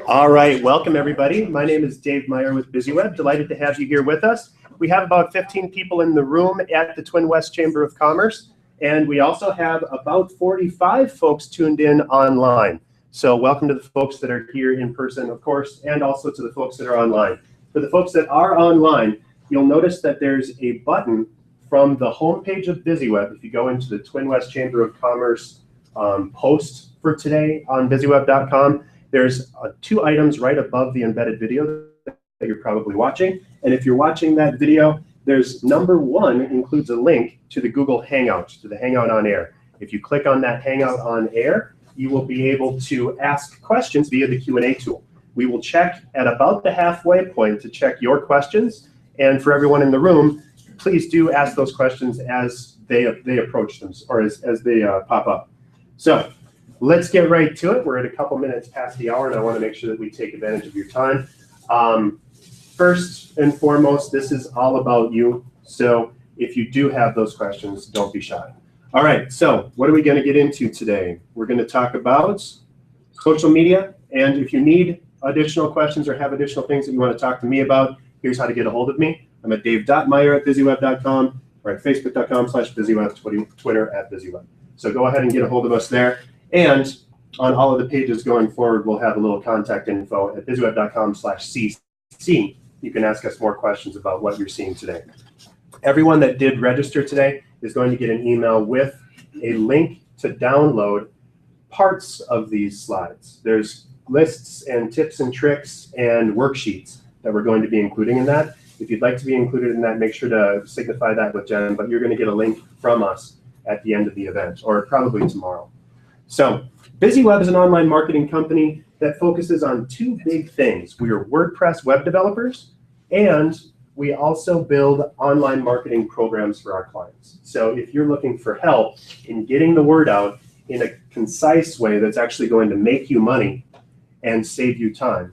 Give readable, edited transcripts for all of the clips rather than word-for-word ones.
All right, welcome everybody. My name is Dave Meyer with BizzyWeb. Delighted to have you here with us. We have about 15 people in the room at the TwinWest Chamber of Commerce, and we also have about 45 folks tuned in online. So welcome to the folks that are here in person, of course, and also to the folks that are online. For the folks that are online, you'll notice that there's a button from the homepage of BizzyWeb. If you go into the TwinWest Chamber of Commerce post for today on BizzyWeb.com, there's two items right above the embedded video that you're probably watching. And if you're watching that video, there's number one includes a link to the Google Hangout, to the Hangout on Air. If you click on that Hangout on Air, you will be able to ask questions via the Q&A tool. We will check at about the halfway point to check your questions. And for everyone in the room, please do ask those questions as they approach them, or as they pop up. So let's get right to it. We're at a couple minutes past the hour, and I want to make sure that we take advantage of your time. First and foremost, this is all about you. So if you do have those questions, don't be shy. All right, so what are we going to get into today? We're going to talk about social media, and if you need additional questions or have additional things that you want to talk to me about, here's how to get a hold of me. I'm at dave.meyer@BizzyWeb.com or at facebook.com/BizzyWeb, Twitter @BizzyWeb. So go ahead and get a hold of us there. And on all of the pages going forward, we'll have a little contact info at BizzyWeb.com/cc. You can ask us more questions about what you're seeing today. Everyone that did register today is going to get an email with a link to download parts of these slides. There's lists and tips and tricks and worksheets that we're going to be including in that. If you'd like to be included in that, make sure to signify that with Jen, but you're going to get a link from us at the end of the event, or probably tomorrow. So BizzyWeb is an online marketing company that focuses on two big things. We are WordPress web developers, and we also build online marketing programs for our clients. So if you're looking for help in getting the word out in a concise way that's actually going to make you money and save you time,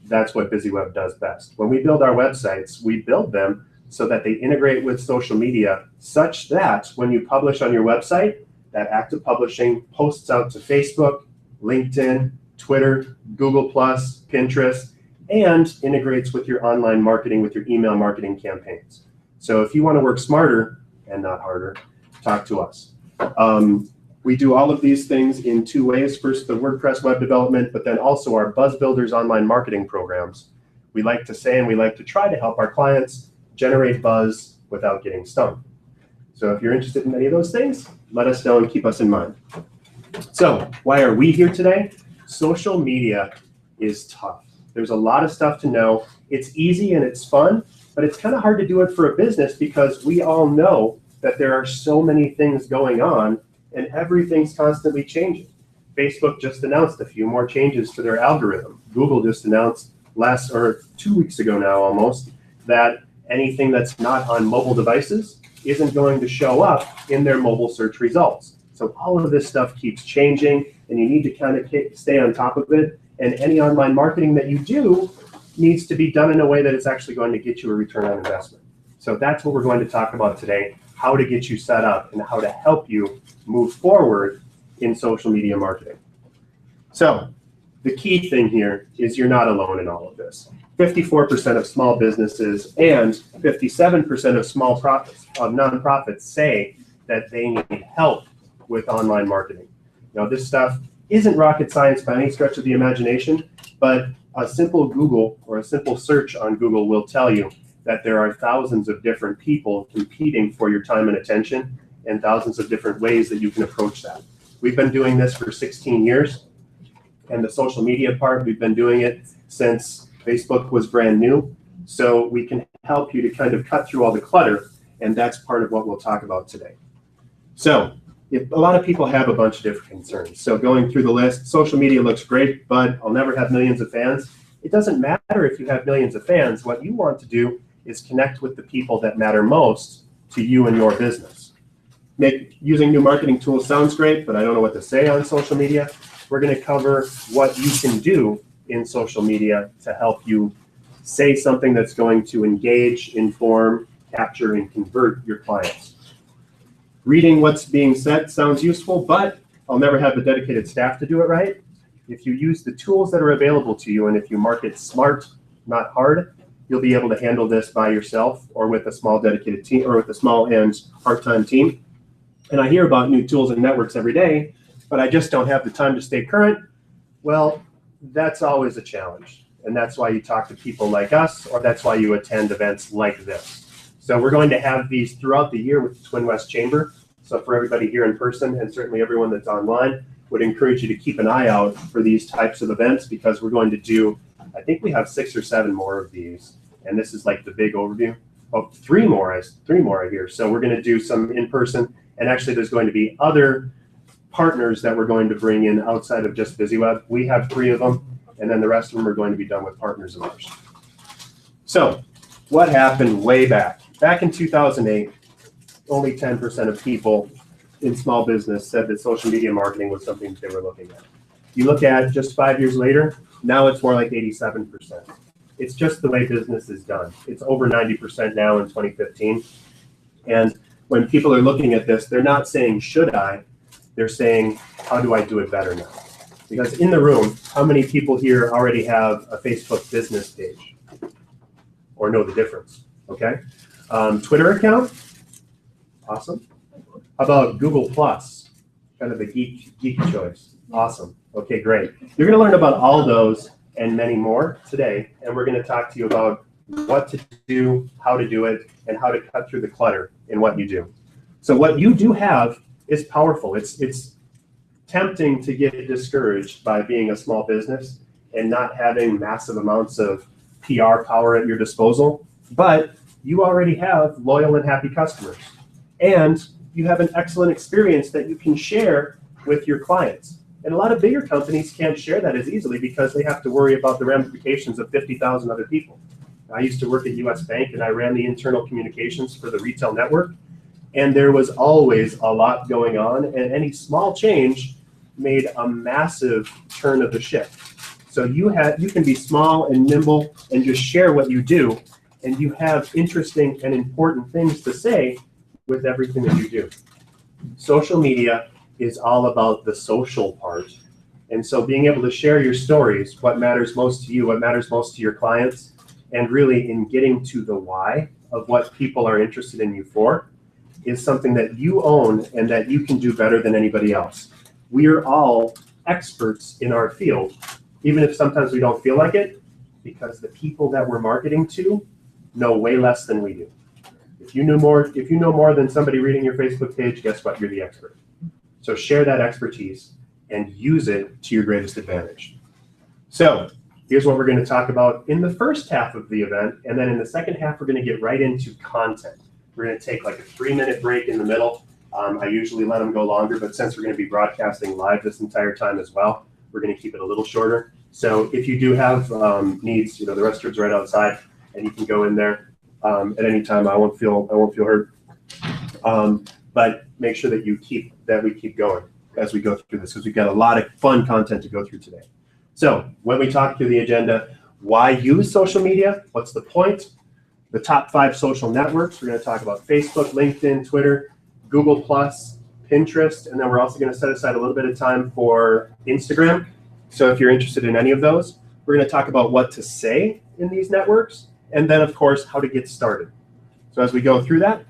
that's what BizzyWeb does best. When we build our websites, we build them so that they integrate with social media such that when you publish on your website, that act of publishing posts out to Facebook, LinkedIn, Twitter, Google+, Pinterest, and integrates with your online marketing, with your email marketing campaigns. So if you want to work smarter and not harder, talk to us. We do all of these things in two ways. First, the WordPress web development, but then also our Buzz Builders online marketing programs. We like to say, and we like to try to help our clients generate buzz without getting stung. So if you're interested in any of those things, let us know and keep us in mind. So why are we here today? Social media is tough. There's a lot of stuff to know. It's easy and it's fun, but it's kind of hard to do it for a business because we all know that there are so many things going on and everything's constantly changing. Facebook just announced a few more changes to their algorithm. Google just announced 2 weeks ago now almost, that anything that's not on mobile devices isn't going to show up in their mobile search results. So all of this stuff keeps changing, and you need to kind of stay on top of it. And any online marketing that you do needs to be done in a way that it's actually going to get you a return on investment. So that's what we're going to talk about today, how to get you set up and how to help you move forward in social media marketing. So the key thing here is you're not alone in all of this. 54% of small businesses and 57% of nonprofits say that they need help with online marketing. Now, this stuff isn't rocket science by any stretch of the imagination, but a simple Google or a simple search on Google will tell you that there are thousands of different people competing for your time and attention and thousands of different ways that you can approach that. We've been doing this for 16 years, and the social media part, we've been doing it since Facebook was brand new. So we can help you to kind of cut through all the clutter, and that's part of what we'll talk about today. So a lot of people have a bunch of different concerns. So going through the list, social media looks great, but I'll never have millions of fans. It doesn't matter if you have millions of fans. What you want to do is connect with the people that matter most to you and your business. Using new marketing tools sounds great, but I don't know what to say on social media. We're going to cover what you can do in social media to help you say something that's going to engage, inform, capture, and convert your clients. Reading what's being said sounds useful, but I'll never have the dedicated staff to do it right. If you use the tools that are available to you, and if you market smart, not hard, you'll be able to handle this by yourself or with a small dedicated team or with a small and part-time team. And I hear about new tools and networks every day, but I just don't have the time to stay current. Well, that's always a challenge. And that's why you talk to people like us, or that's why you attend events like this. So we're going to have these throughout the year with the TwinWest Chamber. So for everybody here in person, and certainly everyone that's online, would encourage you to keep an eye out for these types of events, because we're going to do, I think we have 6 or 7 more of these. And this is like the big overview. Oh, 3 more I hear. So we're going to do some in person. And actually there's going to be other partners that we're going to bring in outside of just BizzyWeb. We have 3 of them, and then the rest of them are going to be done with partners of ours. So what happened way back? Back in 2008, only 10% of people in small business said that social media marketing was something that they were looking at. You look at just 5 years later, now it's more like 87%. It's just the way business is done. It's over 90% now in 2015. And when people are looking at this, they're not saying, should I? They're saying, how do I do it better now? Because in the room, how many people here already have a Facebook business page or know the difference? Okay. Twitter account? Awesome. How about Google Plus? Kind of a geeky choice. Awesome. Okay, great. You're going to learn about all those and many more today, and we're going to talk to you about what to do, how to do it, and how to cut through the clutter in what you do. So what you do have is powerful. It's tempting to get discouraged by being a small business and not having massive amounts of PR power at your disposal, but you already have loyal and happy customers, and you have an excellent experience that you can share with your clients. And a lot of bigger companies can't share that as easily because they have to worry about the ramifications of 50,000 other people. I used to work at US Bank, and I ran the internal communications for the retail network, and there was always a lot going on, and any small change made a massive turn of the ship. So you can be small and nimble and just share what you do, and you have interesting and important things to say with everything that you do. Social media is all about the social part. And so being able to share your stories, what matters most to you, what matters most to your clients, and really in getting to the why of what people are interested in you for, is something that you own and that you can do better than anybody else. We are all experts in our field, even if sometimes we don't feel like it, because the people that we're marketing to know way less than we do. If you know more than somebody reading your Facebook page, guess what? You're the expert. So share that expertise and use it to your greatest advantage. So here's what we're going to talk about in the first half of the event, and then in the second half, we're going to get right into content. We're going to take like a 3-minute break in the middle. I usually let them go longer, but since we're going to be broadcasting live this entire time as well, we're going to keep it a little shorter. So if you do have needs, the restroom's right outside, and you can go in there at any time. I won't feel hurt. But make sure that we keep going as we go through this, because we've got a lot of fun content to go through today. So when we talk through the agenda, why use social media? What's the point? The top 5 social networks. We're going to talk about Facebook, LinkedIn, Twitter, Google+, Pinterest, and then we're also going to set aside a little bit of time for Instagram. So if you're interested in any of those, we're going to talk about what to say in these networks, and then of course how to get started. So as we go through that,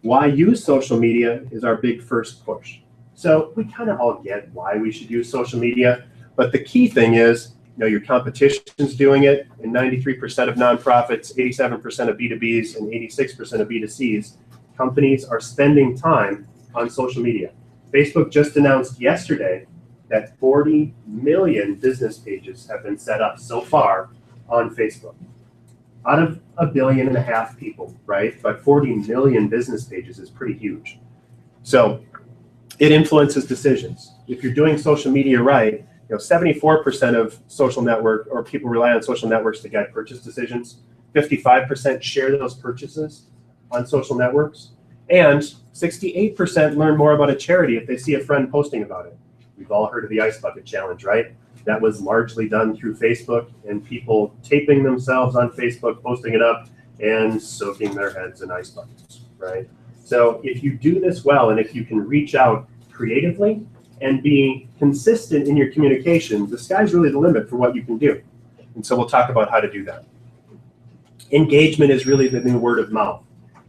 why use social media is our big first push. So we kind of all get why we should use social media, but the key thing is, your competition's doing it, and 93% of nonprofits, 87% of B2Bs, and 86% of B2Cs, companies are spending time on social media. Facebook just announced yesterday that 40 million business pages have been set up so far on Facebook. Out of 1.5 billion people, right? But 40 million business pages is pretty huge. So it influences decisions. If you're doing social media right, 74% of social network or people rely on social networks to guide purchase decisions. 55% share those purchases on social networks, and 68% learn more about a charity if they see a friend posting about it. We've all heard of the Ice Bucket Challenge, right? That was largely done through Facebook, and people taping themselves on Facebook, posting it up, and soaking their heads in ice buckets, right? So if you do this well, and if you can reach out creatively and be consistent in your communication, the sky's really the limit for what you can do. And so we'll talk about how to do that. Engagement is really the new word of mouth.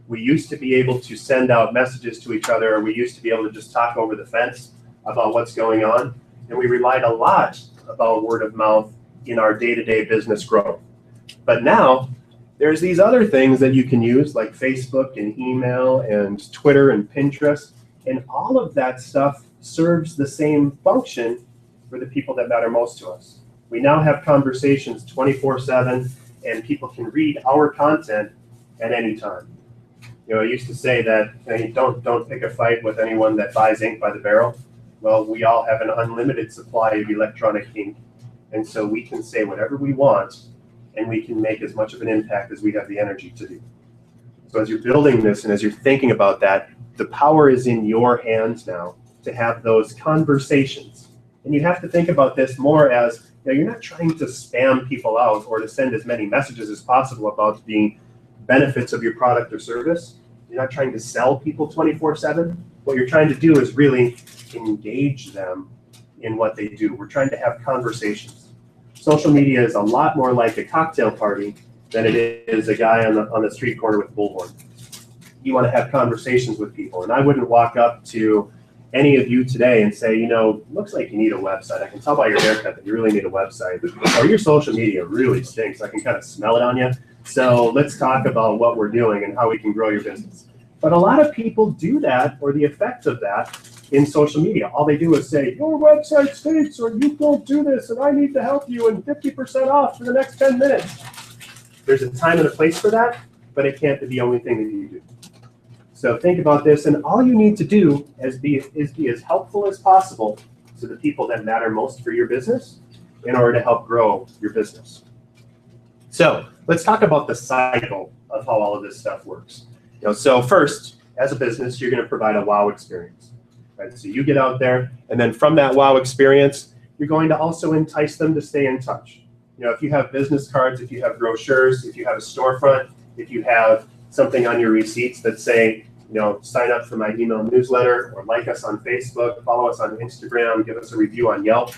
We used to be able to send out messages to each other, or we used to be able to just talk over the fence about what's going on. And we relied a lot about word of mouth in our day-to-day business growth. But now there's these other things that you can use, like Facebook and email and Twitter and Pinterest. And all of that stuff serves the same function for the people that matter most to us. We now have conversations 24/7, and people can read our content at any time. I used to say that don't pick a fight with anyone that buys ink by the barrel. Well, we all have an unlimited supply of electronic ink, and so we can say whatever we want, and we can make as much of an impact as we have the energy to do. So as you're building this and as you're thinking about that, the power is in your hands now to have those conversations. And you have to think about this more as, you're not trying to spam people out or to send as many messages as possible about the benefits of your product or service. You're not trying to sell people 24/7. What you're trying to do is really engage them in what they do. We're trying to have conversations. Social media is a lot more like a cocktail party than it is a guy on the street corner with a bullhorn. You want to have conversations with people. And I wouldn't walk up to any of you today and say, looks like you need a website. I can tell by your haircut that you really need a website. Or your social media really stinks. I can kind of smell it on you. So let's talk about what we're doing and how we can grow your business. But a lot of people do that, or the effect of that, in social media. All they do is say, your website stinks, or you don't do this, and I need to help you, and 50% off for the next 10 minutes. There's a time and a place for that, but it can't be the only thing that you do. So think about this, and all you need to do is be as helpful as possible to the people that matter most for your business in order to help grow your business. So let's talk about the cycle of how all of this stuff works. So first, as a business, you're going to provide a wow experience. Right? So you get out there, and then from that wow experience, you're going to also entice them to stay in touch. If you have business cards, if you have brochures, if you have a storefront, if you have something on your receipts that say, sign up for my email newsletter, or like us on Facebook, follow us on Instagram, give us a review on Yelp.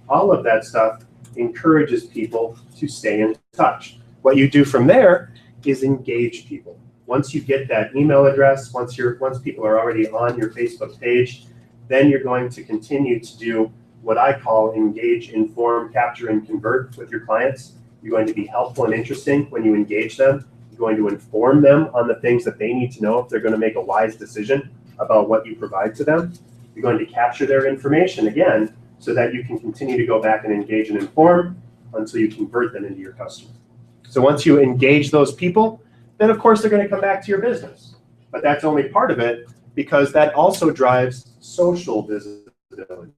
All of that stuff encourages people to stay in touch. What you do from there is engage people. Once you get that email address, once people are already on your Facebook page, then you're going to continue to do what I call engage, inform, capture, and convert with your clients. You're going to be helpful and interesting when you engage them. You're going to inform them on the things that they need to know if they're going to make a wise decision about what you provide to them. You're going to capture their information again so that you can continue to go back and engage and inform until you convert them into your customer. So once you engage those people, then of course they're going to come back to your business. But that's only part of it, because that also drives social visibility.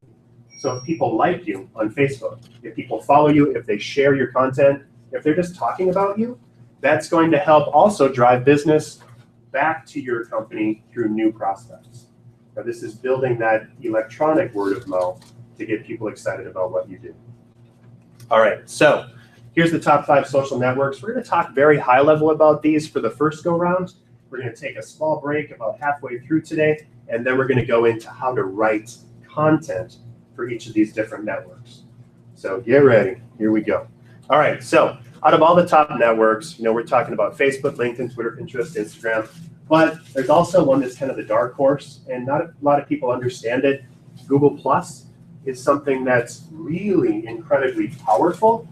So if people like you on Facebook, if people follow you, if they share your content, if they're just talking about you, that's going to help also drive business back to your company through new prospects. Now, this is building that electronic word of mouth to get people excited about what you do. All right, so here's the top 5 social networks. We're going to talk very high level about these for the first go round. We're going to take a small break about halfway through today, and then we're going to go into how to write content for each of these different networks. So get ready. Here we go. All right, so out of all the top networks, we're talking about Facebook, LinkedIn, Twitter, Pinterest, Instagram, but there's also one that's kind of the dark horse, and not a lot of people understand it. Google Plus is something that's really incredibly powerful,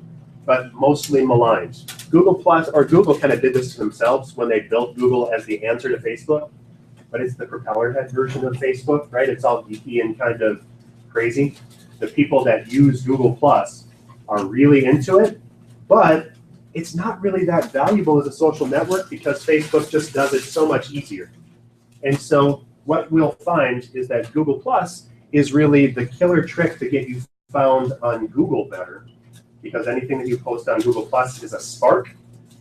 but mostly maligned. Google kind of did this to themselves when they built Google as the answer to Facebook, but it's the propeller head version of Facebook, right? It's all geeky and kind of crazy. The people that use Google Plus are really into it, but it's not really that valuable as a social network because Facebook just does it so much easier. And so what we'll find is that Google Plus is really the killer trick to get you found on Google better, because anything that you post on Google Plus is a spark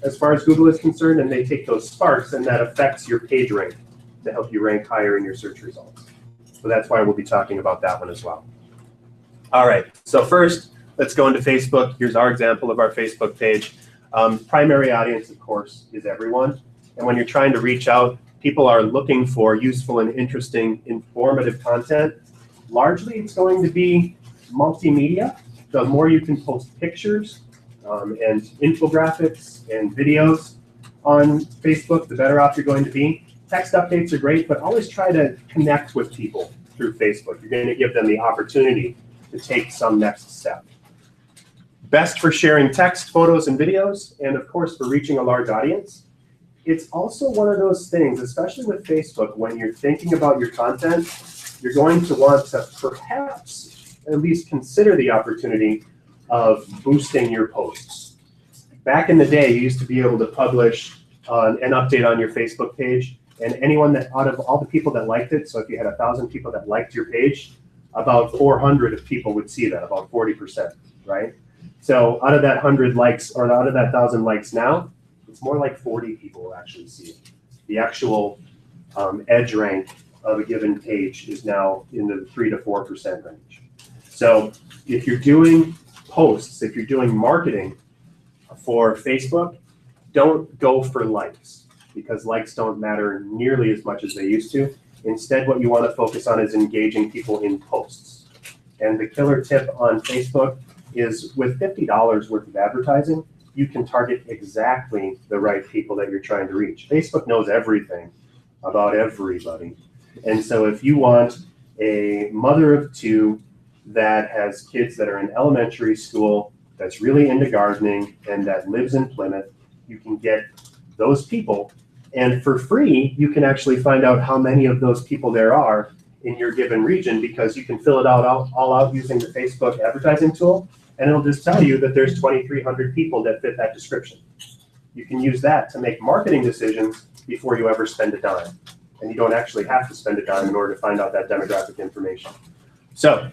as far as Google is concerned, and they take those sparks and that affects your page rank to help you rank higher in your search results. So that's why we'll be talking about that one as well. All right, so first, let's go into Facebook. Here's our example of our Facebook page. Primary audience, of course, is everyone. And when you're trying to reach out, people are looking for useful and interesting, informative content. largely it's going to be multimedia. The more you can post pictures and infographics and videos on Facebook, the better off you're going to be. Text updates are great, but always try to connect with people through Facebook. You're going to give them the opportunity to take some next step. Best for sharing text, photos, and videos, and of course for reaching a large audience. It's also one of those things, especially with Facebook, when you're thinking about your content, you're going to want to perhaps at least consider the opportunity of boosting your posts. Back in the day, you used to be able to publish an update on your Facebook page, and anyone that, out of all the people that liked it, so if you had 1,000 people that liked your page, about 400 of people would see that, about 40%, right? So out of that 100 likes, or out of that 1,000 likes now, it's more like 40 people will actually see it. The actual edge rank of a given page is now in the 3 to 4% range. So if you're doing posts, if you're doing marketing for Facebook, don't go for likes, because likes don't matter nearly as much as they used to. Instead, what you want to focus on is engaging people in posts. And the killer tip on Facebook is with $50 worth of advertising, you can target exactly the right people that you're trying to reach. Facebook knows everything about everybody. And so if you want a mother of 2 that has kids that are in elementary school, that's really into gardening, and that lives in Plymouth, you can get those people. And for free, you can actually find out how many of those people there are in your given region, because you can fill it all out using the Facebook advertising tool, and it'll just tell you that there's 2,300 people that fit that description. You can use that to make marketing decisions before you ever spend a dime. And you don't actually have to spend a dime in order to find out that demographic information. So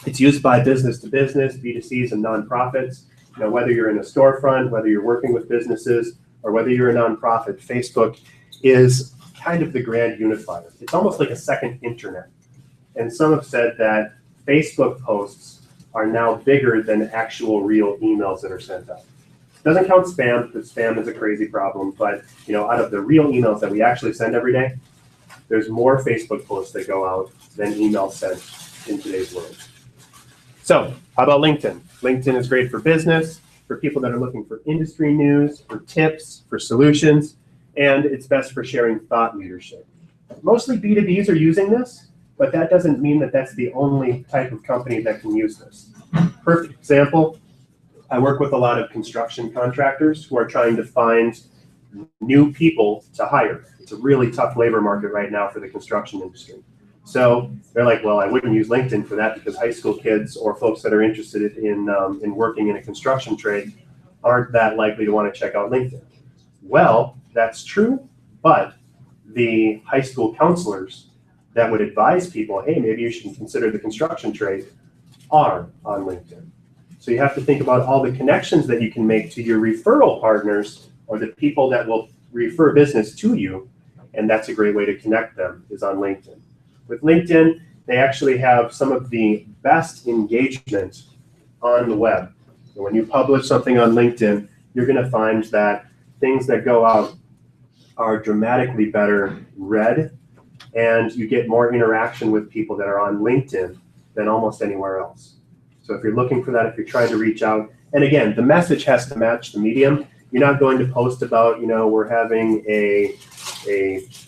it's used by business to business, B2Cs, and nonprofits. You know, whether you're in a storefront, whether you're working with businesses, or whether you're a nonprofit, Facebook is kind of the grand unifier. It's almost like a second internet. And some have said that Facebook posts are now bigger than actual real emails that are sent out. Doesn't count spam, because spam is a crazy problem, but you know, out of the real emails that we actually send every day, there's more Facebook posts that go out than emails sent in today's world. So how about LinkedIn? LinkedIn is great for business, for people that are looking for industry news, for tips, for solutions, and it's best for sharing thought leadership. Mostly B2Bs are using this, but that doesn't mean that that's the only type of company that can use this. Perfect example, I work with a lot of construction contractors who are trying to find new people to hire. It's a really tough labor market right now for the construction industry. So they're like, well, I wouldn't use LinkedIn for that, because high school kids or folks that are interested in working in a construction trade aren't that likely to want to check out LinkedIn. Well, that's true, but the high school counselors that would advise people, hey, maybe you should consider the construction trade, are on LinkedIn. So you have to think about all the connections that you can make to your referral partners, or the people that will refer business to you, and that's a great way to connect them, is on LinkedIn. With LinkedIn, they actually have some of the best engagement on the web. And when you publish something on LinkedIn, you're going to find that things that go out are dramatically better read, and you get more interaction with people that are on LinkedIn than almost anywhere else. So if you're looking for that, if you're trying to reach out, and again, the message has to match the medium. You're not going to post about, you know, we're having a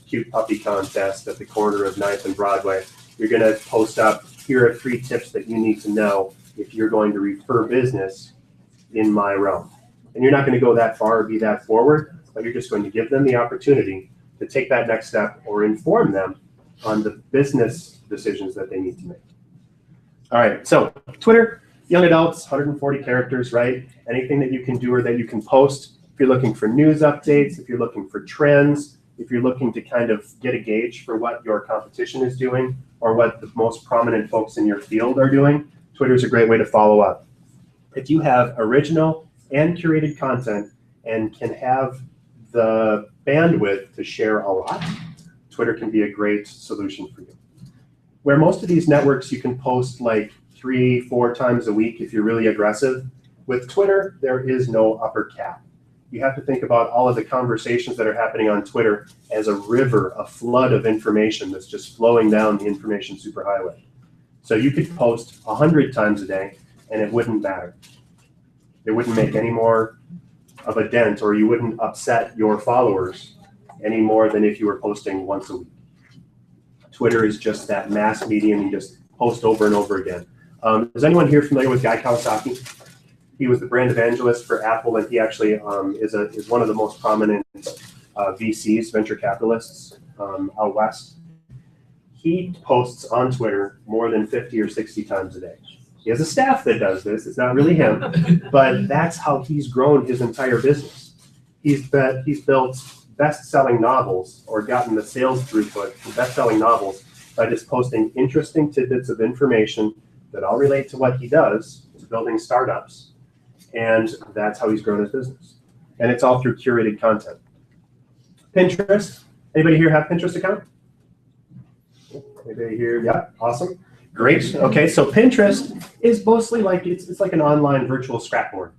cute puppy contest at the corner of 9th and Broadway. You're going to post up, here are 3 tips that you need to know if you're going to refer business in my realm. And you're not going to go that far or be that forward, but you're just going to give them the opportunity to take that next step or inform them on the business decisions that they need to make. All right, so Twitter, young adults, 140 characters, right? Anything that you can do or that you can post. If you're looking for news updates, if you're looking for trends, if you're looking to kind of get a gauge for what your competition is doing or what the most prominent folks in your field are doing, Twitter is a great way to follow up. If you have original and curated content and can have the bandwidth to share a lot, Twitter can be a great solution for you. Where most of these networks you can post like 3-4 times a week if you're really aggressive, with Twitter, there is no upper cap. You have to think about all of the conversations that are happening on Twitter as a river, a flood of information that's just flowing down the information superhighway. So you could post 100 times a day and it wouldn't matter. It wouldn't make any more of a dent, or you wouldn't upset your followers any more than if you were posting once a week. Twitter is just that mass medium. You just post over and over again. Is anyone here familiar with Guy Kawasaki? He was the brand evangelist for Apple, and he actually is one of the most prominent VCs, venture capitalists out west. He posts on Twitter more than 50 or 60 times a day. He has a staff that does this. It's not really him, but that's how he's grown his entire business. He's built best-selling novels, or gotten the sales throughput for best-selling novels by just posting interesting tidbits of information that all relate to what he does, building startups. And that's how he's grown his business. And it's all through curated content. Pinterest. Anybody here have Pinterest account? Anybody here? Yeah, awesome. Great. Okay, so Pinterest is mostly like, it's like an online virtual scrapboard,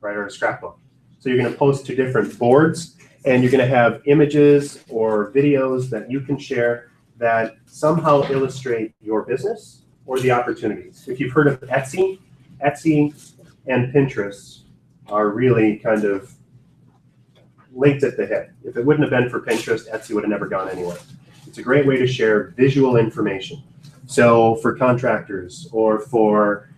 right, or a scrapbook. So you're going to post to different boards, and you're going to have images or videos that you can share that somehow illustrate your business or the opportunities. If you've heard of Etsy, Etsy and Pinterest are really kind of linked at the hip. If it wouldn't have been for Pinterest, Etsy would have never gone anywhere. It's a great way to share visual information. So for contractors or for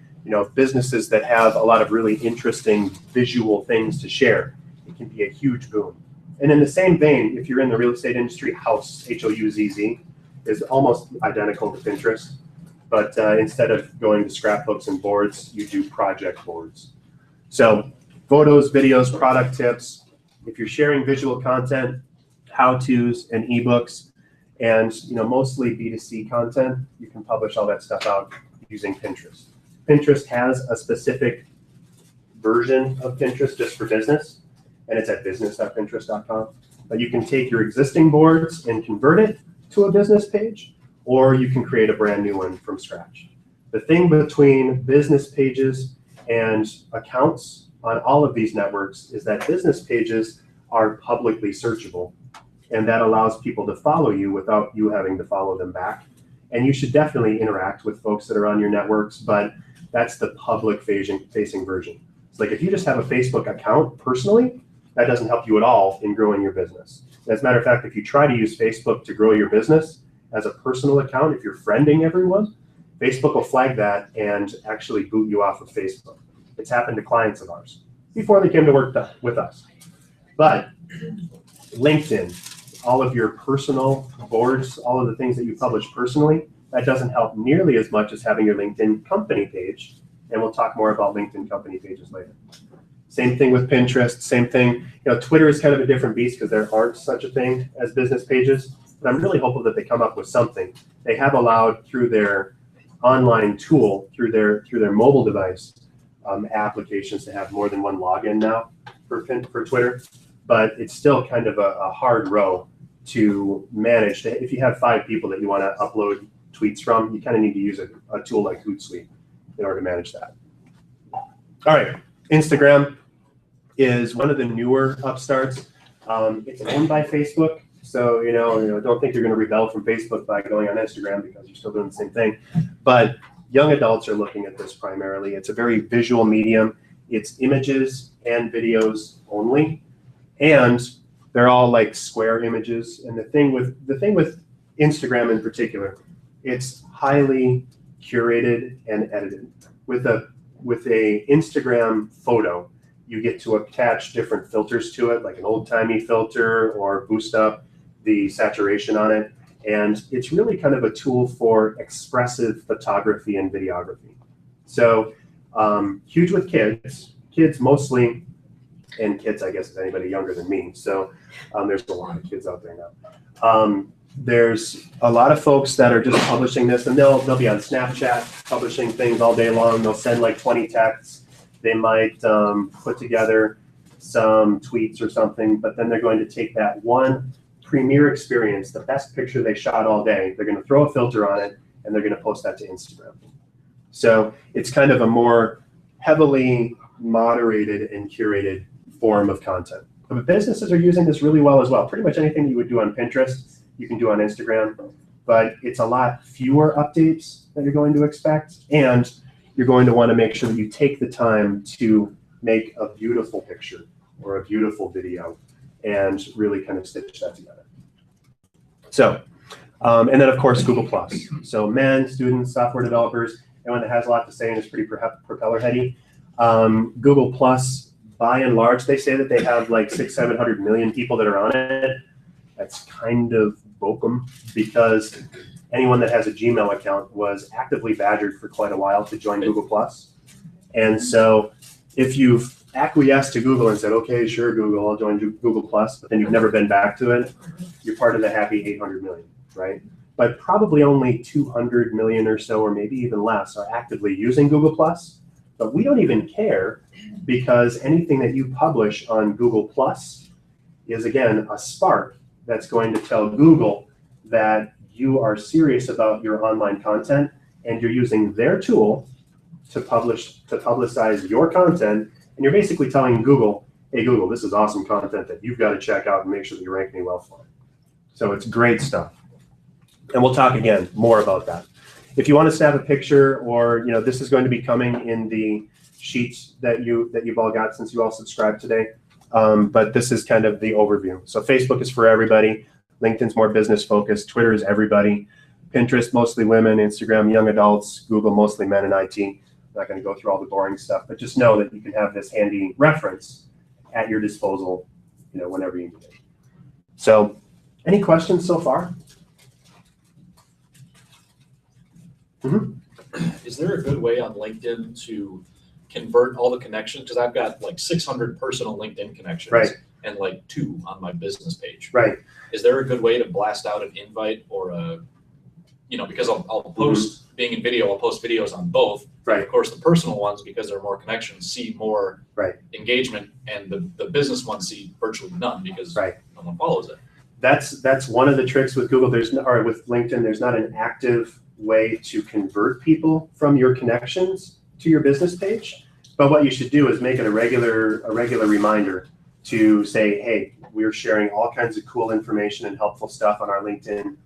businesses that have a lot of really interesting visual things to share, it can be a huge boom. And in the same vein, if you're in the real estate industry, Houzz, H-O-U-Z-Z, is almost identical to Pinterest. But instead of going to scrapbooks and boards, you do project boards. So photos, videos, product tips. If you're sharing visual content, how-tos and ebooks, and mostly B2C content, you can publish all that stuff out using Pinterest. Pinterest has a specific version of Pinterest just for business, and it's at business.pinterest.com. But you can take your existing boards and convert it to a business page, or you can create a brand new one from scratch. The thing between business pages and accounts on all of these networks is that business pages are publicly searchable, and that allows people to follow you without you having to follow them back. And you should definitely interact with folks that are on your networks, but that's the public facing version. It's like if you just have a Facebook account personally, that doesn't help you at all in growing your business. As a matter of fact, if you try to use Facebook to grow your business as a personal account, if you're friending everyone, Facebook will flag that and actually boot you off of Facebook. It's happened to clients of ours before they came to work with us. But LinkedIn, all of your personal boards, all of the things that you publish personally, that doesn't help nearly as much as having your LinkedIn company page. And we'll talk more about LinkedIn company pages later. Same thing with Pinterest, same thing. Twitter is kind of a different beast because there aren't such a thing as business pages. But I'm really hopeful that they come up with something. They have allowed through their online tool, through their mobile device, applications to have more than one login now for Twitter. But it's still kind of a hard row to manage. If you have 5 people that you want to upload tweets from, you kind of need to use a tool like Hootsuite in order to manage that. All right, Instagram is one of the newer upstarts. It's owned by Facebook, so don't think you're going to rebel from Facebook by going on Instagram because you're still doing the same thing. But young adults are looking at this primarily. It's a very visual medium. It's images and videos only, and they're all like square images. And the thing with Instagram in particular, it's highly curated and edited. With a Instagram photo, you get to attach different filters to it, like an old-timey filter, or boost up the saturation on it. And it's really kind of a tool for expressive photography and videography. So huge with kids mostly, and kids, I guess, is anybody younger than me. So there's a lot of kids out there now. There's a lot of folks that are just publishing this, and they'll be on Snapchat publishing things all day long. They'll send like 20 texts. They might put together some tweets or something, but then they're going to take that one premiere experience, the best picture they shot all day, they're going to throw a filter on it, and they're going to post that to Instagram. So it's kind of a more heavily moderated and curated form of content. But businesses are using this really well as well. Pretty much anything you would do on Pinterest, you can do on Instagram. but it's a lot fewer updates that you're going to expect, and you're going to want to make sure that you take the time to make a beautiful picture or a beautiful video and really kind of stitch that together. So, and then of course, Google+. So men, students, software developers, anyone that has a lot to say and is pretty propeller heady. Google+, by and large, they say that they have like 600-700 million people that are on it. That's kind of bokum, because anyone that has a Gmail account was actively badgered for quite a while to join Google+. And so if you've acquiesced to Google and said, okay, sure, Google, I'll join Google+, but then you've never been back to it, you're part of the happy 800 million, right? But probably only 200 million or so, or maybe even less, are actively using Google+. But we don't even care, because anything that you publish on Google+ is, again, a spark that's going to tell Google that you are serious about your online content, and you're using their tool to publicize your content, and you're basically telling Google, hey Google, this is awesome content that you've got to check out and make sure that you rank me well for it. So it's great stuff. And we'll talk again more about that. If you want to snap a picture, or this is going to be coming in the sheets that you've all got since you all subscribed today. But this is kind of the overview. So Facebook is for everybody. LinkedIn's more business focused. Twitter is everybody. Pinterest, mostly women. Instagram, young adults. Google, mostly men in IT. I'm not going to go through all the boring stuff, but just know that you can have this handy reference at your disposal, whenever you need it. So, any questions so far? Is there a good way on LinkedIn to convert all the connections? Because I've got like 600 personal LinkedIn connections, right, and like 2 on my business page. Right. Is there a good way to blast out an invite or a, because I'll post, being in video, I'll post videos on both. Right. Of course, the personal ones, because there are more connections, see more right engagement, and the business ones see virtually none because right no one follows it. That's one of the tricks with Google. Or with LinkedIn, there's not an active way to convert people from your connections to your business page. But what you should do is make it a regular reminder to say, hey, we're sharing all kinds of cool information and helpful stuff on our LinkedIn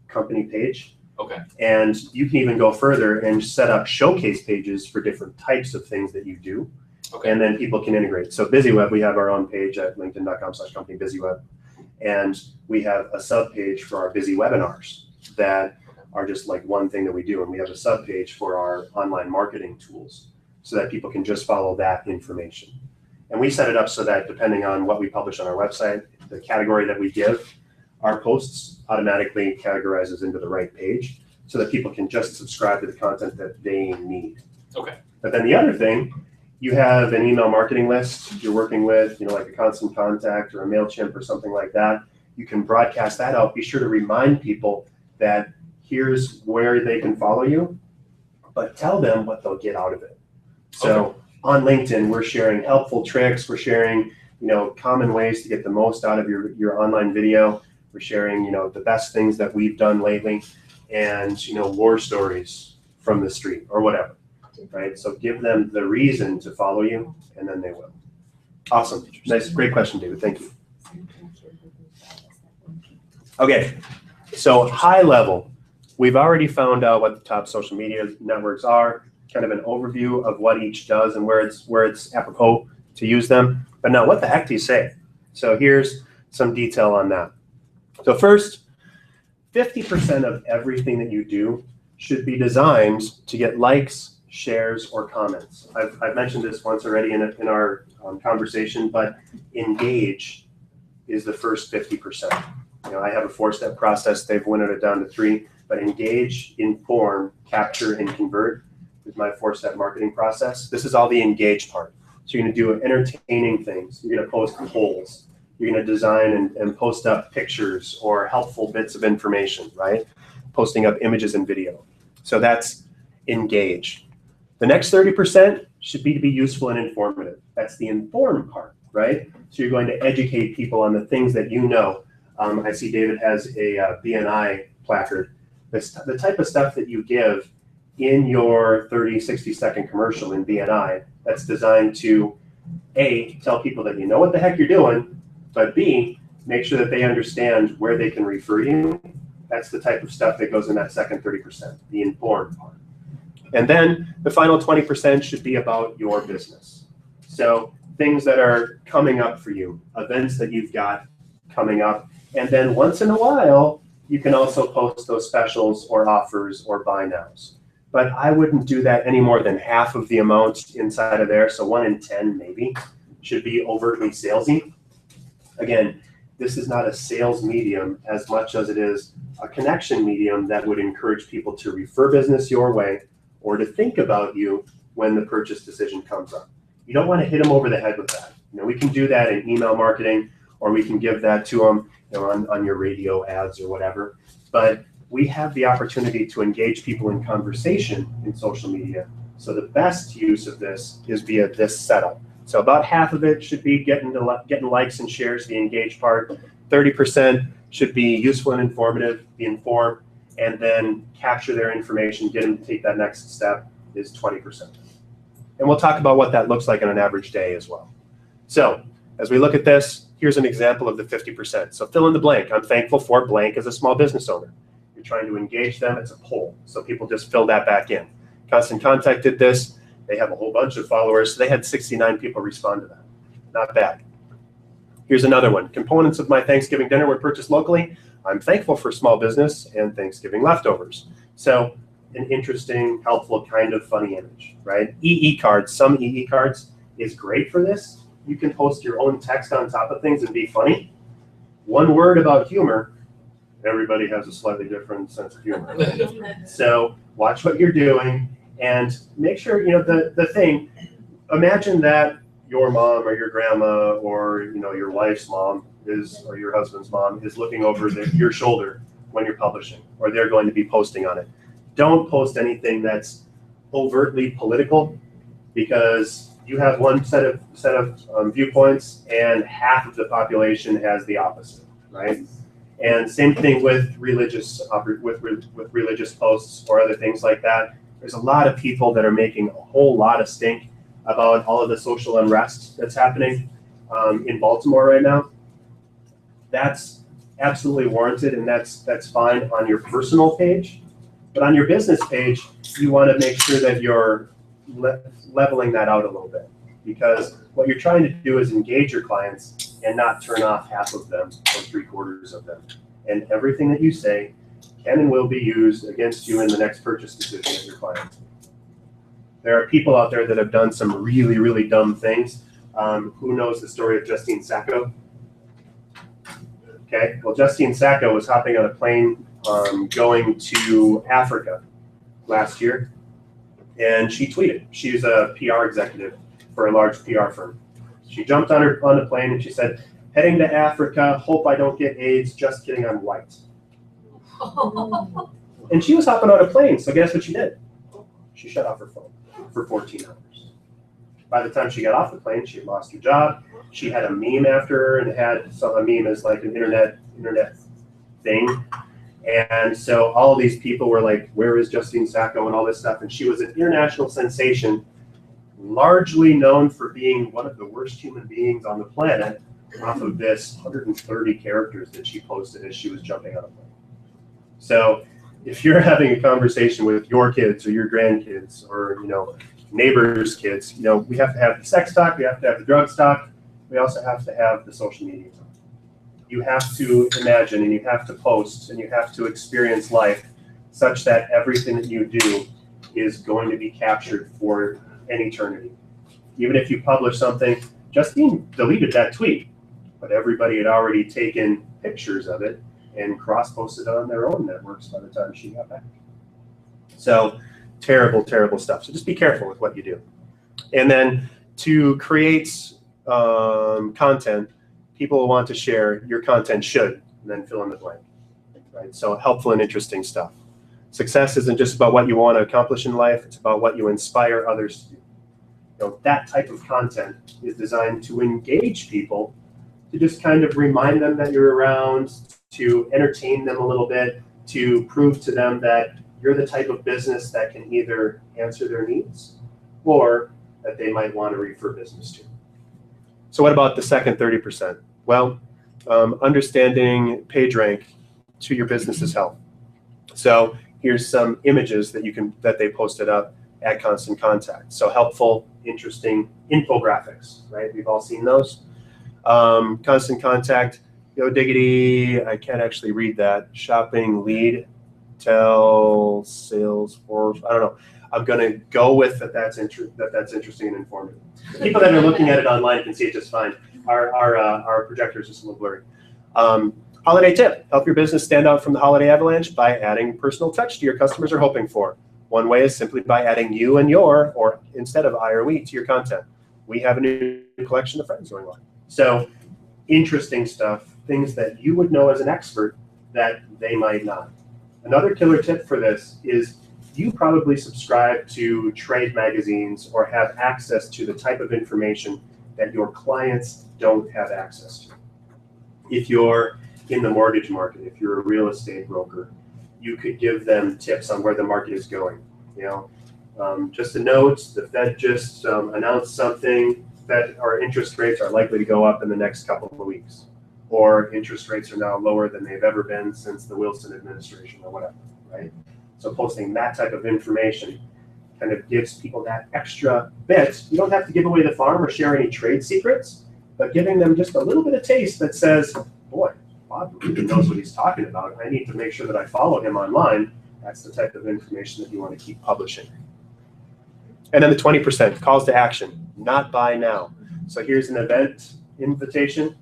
company page. Okay. And you can even go further and set up showcase pages for different types of things that you do. Okay. And then people can integrate. So BizzyWeb, we have our own page at linkedin.com/company BizzyWeb. And we have a sub page for our busy webinars that are just like one thing that we do. And we have a sub page for our online marketing tools, so that people can just follow that information. And we set it up so that depending on what we publish on our website, the category that we give our posts automatically categorizes into the right page, so that people can just subscribe to the content that they need. Okay. But then the other thing, you have an email marketing list you're working with, like a Constant Contact or a MailChimp or something like that. You can broadcast that out. Be sure to remind people that here's where they can follow you, but tell them what they'll get out of it. So okay. On LinkedIn, we're sharing helpful tricks. We're sharing, common ways to get the most out of your online video. We're sharing, the best things that we've done lately, and, war stories from the street or whatever, right? So give them the reason to follow you, and then they will. Awesome. Nice. Great question, David. Thank you. Okay. So high level, we've already found out what the top social media networks are, kind of an overview of what each does and where it's apropos to use them. But now, what the heck do you say? So here's some detail on that. So first, 50% of everything that you do should be designed to get likes, shares, or comments. I've mentioned this once already in our conversation, but engage is the first 50%. I have a 4-step process. They've winnowed it down to 3, but engage, inform, capture, and convert is my 4-step marketing process. This is all the engage part. So you're going to do entertaining things. You're going to post polls. You're going to design and post up pictures or helpful bits of information, right? Posting up images and video. So that's engage. The next 30% should be to be useful and informative. That's the inform part, right? So you're going to educate people on the things that you know. I see David has a BNI placard. The type of stuff that you give in your 30, 60-second commercial in BNI that's designed to, A, tell people that you know what the heck you're doing, but B, make sure that they understand where they can refer you That's the type of stuff that goes in that second 30%, the informed part. And then the final 20% should be about your business. So things that are coming up for you, events that you've got coming up. And then once in a while, you can also post those specials or offers or buy nows. But I wouldn't do that any more than half of the amount inside of there. So 1 in 10 maybe should be overtly salesy. Again, this is not a sales medium as much as it is a connection medium that would encourage people to refer business your way or to think about you when the purchase decision comes up. You don't want to hit them over the head with that. We can do that in email marketing, or we can give that to them on your radio ads or whatever. But we have the opportunity to engage people in conversation in social media. So the best use of this is via this setup. So about half of it should be getting likes and shares, the engaged part. 30% should be useful and informative, be informed, and then capture their information, get them to take that next step is 20%. And we'll talk about what that looks like on an average day as well. So as we look at this, here's an example of the 50%. So fill in the blank. I'm thankful for blank as a small business owner. You're trying to engage them. It's a poll. So people just fill that back in. Constant Contact did this. They have a whole bunch of followers. So they had 69 people respond to that. Not bad. Here's another one. Components of my Thanksgiving dinner were purchased locally. I'm thankful for small business and Thanksgiving leftovers. So an interesting, helpful, kind of funny image, right? EE cards, some EE cards is great for this. You can post your own text on top of things and be funny. One word about humor, everybody has a slightly different sense of humor. So watch what you're doing and make sure, the thing, imagine that your mom or your grandma or, your wife's mom or your husband's mom is looking over your shoulder when you're publishing, or they're going to be posting on it. Don't post anything that's overtly political, because you have one set of viewpoints and half of the population has the opposite, right? And same thing with religious posts or other things like that. There's a lot of people that are making a whole lot of stink about all of the social unrest that's happening in Baltimore right now. That's absolutely warranted, and that's fine on your personal page. But on your business page, you want to make sure that you're leveling that out a little bit, because what you're trying to do is engage your clients and not turn off half of them or 3/4 of them. And everything that you say can and will be used against you in the next purchase decision of your client. There are people out there that have done some really, really dumb things. Who knows the story of Justine Sacco? Okay, well, Justine Sacco was hopping on a plane going to Africa last year, and she tweeted. She's a PR executive for a large PR firm. She jumped on the plane and she said, "Heading to Africa, hope I don't get AIDS, just kidding, I'm white." And she was hopping on a plane, so guess what she did? She shut off her phone for 14 hours. By the time she got off the plane, she had lost her job. She had a meme after her, and a meme is like an internet thing. And so all of these people were like, "Where is Justine Sacco?" and all this stuff. And she was an international sensation, largely known for being one of the worst human beings on the planet off of this 130 characters that she posted as she was jumping on a plane. So if you're having a conversation with your kids or your grandkids or, neighbors' kids, we have to have the sex talk, we have to have the drug talk, we also have to have the social media talk. You have to imagine and you have to post and you have to experience life such that everything that you do is going to be captured for an eternity. Even if you publish something, Justine deleted that tweet, but everybody had already taken pictures of it and cross-posted on their own networks by the time she got back. So terrible, terrible stuff. So just be careful with what you do. And then to create content, people will want to share, your content should, and then fill in the blank, right? So helpful and interesting stuff. Success isn't just about what you want to accomplish in life, it's about what you inspire others to do. That type of content is designed to engage people, to just kind of remind them that you're around, to entertain them a little bit, to prove to them that you're the type of business that can either answer their needs or that they might want to refer business to. So what about the second 30%? Well, understanding PageRank to your business's health. So here's some images that they posted up at Constant Contact. So helpful, interesting infographics, right? We've all seen those. Constant Contact, yo diggity, I can't actually read that. Shopping lead, tell, Salesforce, I don't know. I'm gonna go with that's interesting and informative. People that are looking at it online can see it just fine. Our projector is just a little blurry. Holiday tip, help your business stand out from the holiday avalanche by adding personal touch to your customers are hoping for. One way is simply by adding you and your, or instead of I or we, to your content. We have a new collection of friends going on. So interesting stuff, things that you would know as an expert that they might not. Another killer tip for this is you probably subscribe to trade magazines or have access to the type of information that your clients don't have access to. If you're in the mortgage market, if you're a real estate broker, you could give them tips on where the market is going. You know, just a note, the Fed just announced something that our interest rates are likely to go up in the next couple of weeks, or interest rates are now lower than they've ever been since the Wilson administration or whatever, right? So posting that type of information kind of gives people that extra bit. You don't have to give away the farm or share any trade secrets, but giving them just a little bit of taste that says, boy, Bob really knows what he's talking about. I need to make sure that I follow him online. That's the type of information that you want to keep publishing. And then the 20%, calls to action, not buy now. So here's an event invitation.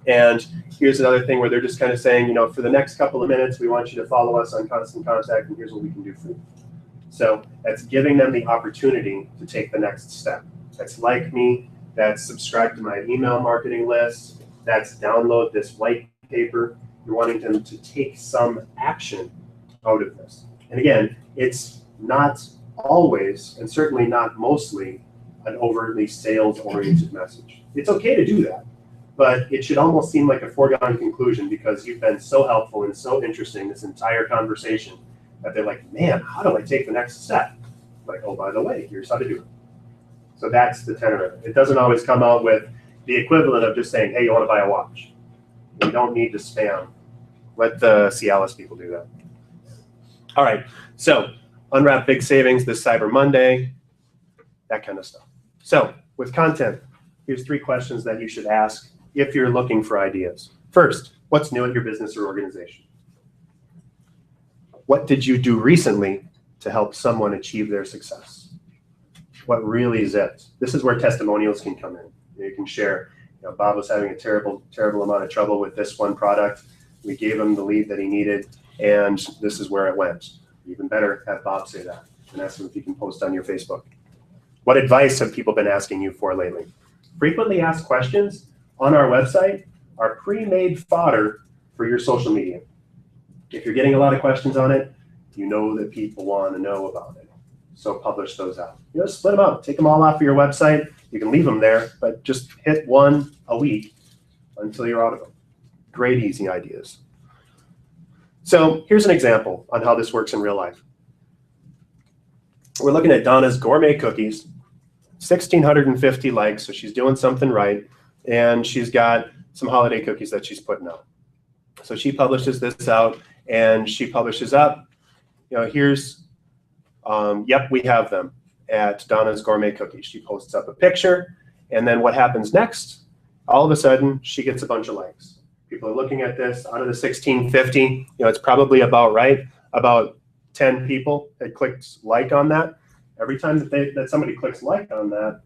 And here's another thing where they're just kind of saying, you know, for the next couple of minutes, we want you to follow us on Constant Contact, and here's what we can do for you. So that's giving them the opportunity to take the next step. That's like me, that's subscribe to my email marketing list, that's download this white paper. You're wanting them to take some action out of this. And again, it's not always, and certainly not mostly, an overtly sales-oriented message. It's okay to do that, but it should almost seem like a foregone conclusion because you've been so helpful and so interesting this entire conversation that they're like, man, how do I take the next step? Like, oh, by the way, here's how to do it. So that's the tenor of it. It doesn't always come out with the equivalent of just saying, hey, you want to buy a watch? You don't need to spam. Let the Cialis people do that. All right, so unwrap big savings this Cyber Monday, that kind of stuff. So with content, here's 3 questions that you should ask if you're looking for ideas. First, what's new at your business or organization? What did you do recently to help someone achieve their success? What really zipped? This is where testimonials can come in. You can share, you know, Bob was having a terrible amount of trouble with this one product. We gave him the lead that he needed, and this is where it went. Even better, have Bob say that and ask him if he can post on your Facebook. What advice have people been asking you for lately? Frequently asked questions on our website are pre-made fodder for your social media. If you're getting a lot of questions on it, you know that people want to know about it. So publish those out. You know, split them out. Take them all off of your website. You can leave them there, but just hit 1 a week until you're out of them. Great, easy ideas. So here's an example on how this works in real life. We're looking at Donna's gourmet cookies, 1,650 likes, so she's doing something right, and she's got some holiday cookies that she's putting out. So she publishes this out, and she publishes up, you know, here's, yep, we have them at Donna's Gourmet Cookies. She posts up a picture, and then what happens next? All of a sudden, she gets a bunch of likes. People are looking at this. Out of the 1,650, you know, it's probably about right. About 10 people had clicked like on that. Every time that somebody clicks like on that,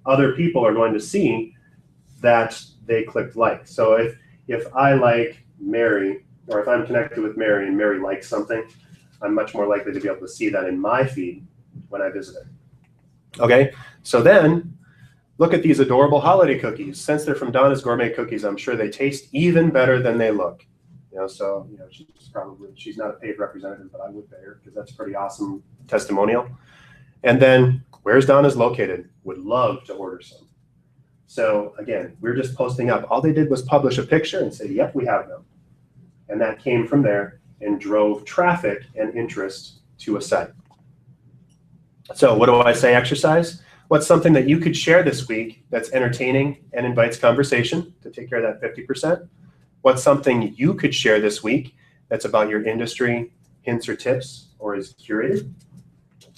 other people are going to see that they clicked like. So if I like Mary, or if I'm connected with Mary and Mary likes something, I'm much more likely to be able to see that in my feed when I visit it. Okay, so then look at these adorable holiday cookies. Since they're from Donna's Gourmet Cookies, I'm sure they taste even better than they look. You know, so you know, she's not a paid representative, but I would pay her because that's a pretty awesome testimonial. And then where's Donna's located? Would love to order some. So again, we're just posting up. All they did was publish a picture and say, yep, we have them. And that came from there and drove traffic and interest to a site. So what do I say, exercise? What's something that you could share this week that's entertaining and invites conversation to take care of that 50%? What's something you could share this week that's about your industry, hints or tips or is curated?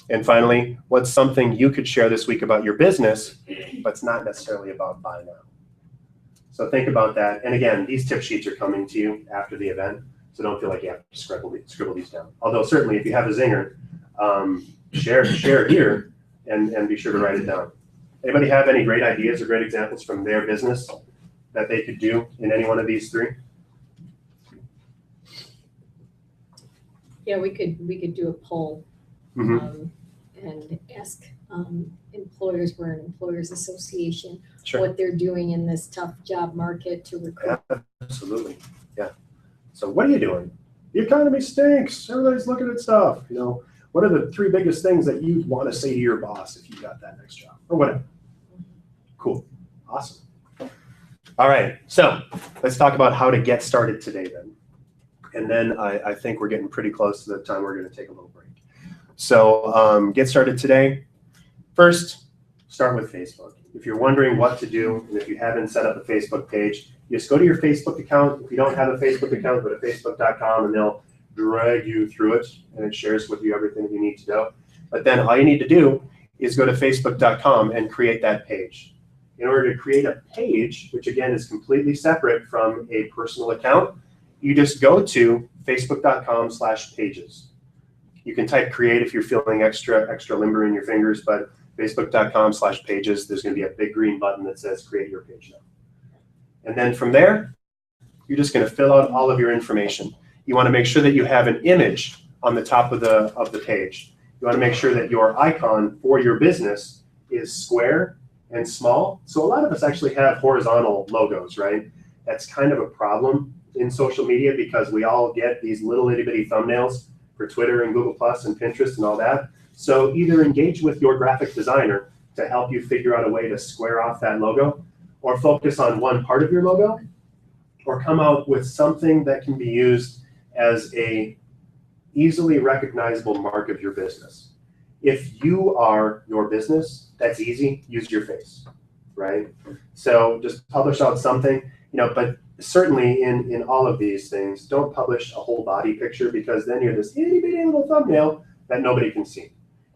And finally, what's something you could share this week about your business, but it's not necessarily about buy now? So think about that. And again, these tip sheets are coming to you after the event, so don't feel like you have to scribble these down. Although certainly if you have a zinger, share it here and be sure to write it down. Anybody have any great ideas or great examples from their business that they could do in any one of these three? Yeah, we could do a poll and ask employers, we're an employers association, Sure. what they're doing in this tough job market to recruit. Absolutely, yeah. So what are you doing? The economy stinks. Everybody's looking at stuff. You know, what are the 3 biggest things that you want to say to your boss if you got that next job or whatever? Cool, awesome. All right, so let's talk about how to get started today then. And then I think we're getting pretty close to the time we're going to take a little break. So get started today. First, start with Facebook. If you're wondering what to do, and if you haven't set up a Facebook page, just go to your Facebook account. If you don't have a Facebook account, go to facebook.com and they'll drag you through it and it shares with you everything you need to know. But then all you need to do is go to facebook.com and create that page. In order to create a page, which again is completely separate from a personal account, you just go to facebook.com/pages. You can type create if you're feeling extra limber in your fingers, but facebook.com/pages, there's going to be a big green button that says create your page now. And then from there, you're just going to fill out all of your information. You want to make sure that you have an image on the top of the page. You want to make sure that your icon for your business is square and small. So a lot of us actually have horizontal logos, right? That's kind of a problem in social media because we all get these little itty bitty thumbnails for Twitter and Google Plus and Pinterest and all that. So either engage with your graphic designer to help you figure out a way to square off that logo, or focus on one part of your logo, or come out with something that can be used as a easily recognizable mark of your business. If you are your business, that's easy, use your face, right? So just publish out something, you know, but certainly in all of these things, don't publish a whole body picture because then you're this itty bitty little thumbnail that nobody can see.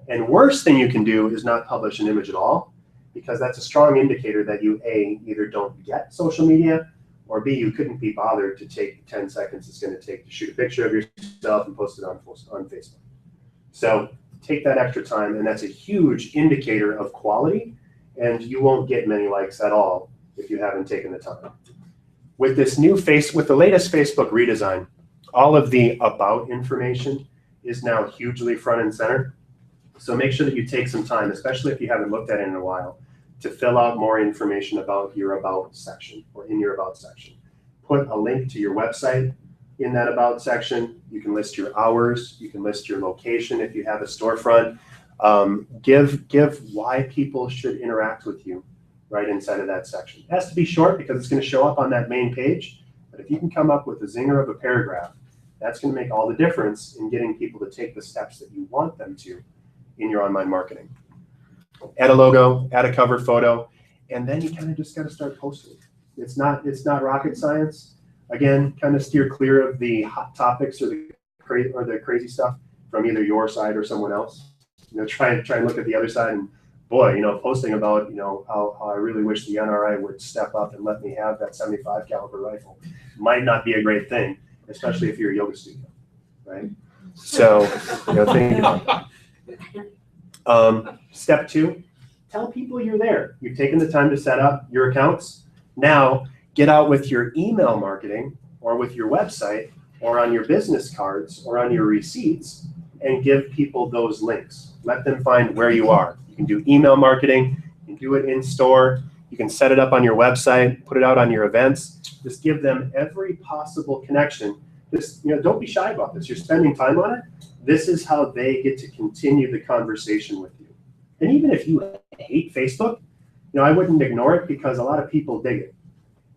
And worst thing you can do is not publish an image at all, because that's a strong indicator that you A, either don't get social media, or B, you couldn't be bothered to take 10 seconds it's going to take to shoot a picture of yourself and post it on Facebook. So take that extra time, and that's a huge indicator of quality, and you won't get many likes at all if you haven't taken the time. With this with the latest Facebook redesign, all of the about information is now hugely front and center. So make sure that you take some time, especially if you haven't looked at it in a while, to fill out more information about your about section or in your about section. Put a link to your website in that about section. You can list your hours. You can list your location if you have a storefront. Give why people should interact with you right inside of that section. It has to be short because it's going to show up on that main page. But if you can come up with a zinger of a paragraph, that's going to make all the difference in getting people to take the steps that you want them to in your online marketing. Add a logo, add a cover photo, and then you kind of just got to start posting. It's not rocket science. Again, kind of steer clear of the hot topics or the crazy stuff from either your side or someone else. You know, try and look at the other side, and boy, you know, posting about, you know, how I really wish the NRA would step up and let me have that 75 caliber rifle might not be a great thing, especially if you're a yoga studio, right? So, you know, think about that. Step 2, tell people you're there. You've taken the time to set up your accounts. Now get out with your email marketing or with your website or on your business cards or on your receipts and give people those links. Let them find where you are. You can do email marketing, you can do it in store, you can set it up on your website, put it out on your events. Just give them every possible connection. Just, you know, don't be shy about this. You're spending time on it. This is how they get to continue the conversation with you. And even if you hate Facebook, you know, I wouldn't ignore it because a lot of people dig it.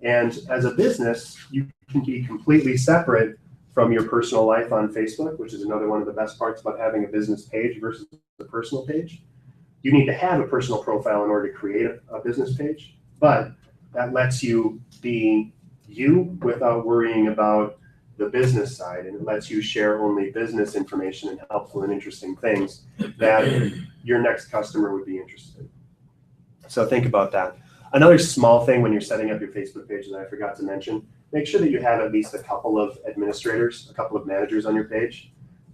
And as a business, you can be completely separate from your personal life on Facebook, which is another one of the best parts about having a business page versus a personal page. You need to have a personal profile in order to create a business page, but that lets you be you without worrying about the business side, and it lets you share only business information and helpful and interesting things that your next customer would be interested in. So think about that. Another small thing when you're setting up your Facebook page that I forgot to mention, make sure that you have at least a couple of administrators, a couple of managers on your page.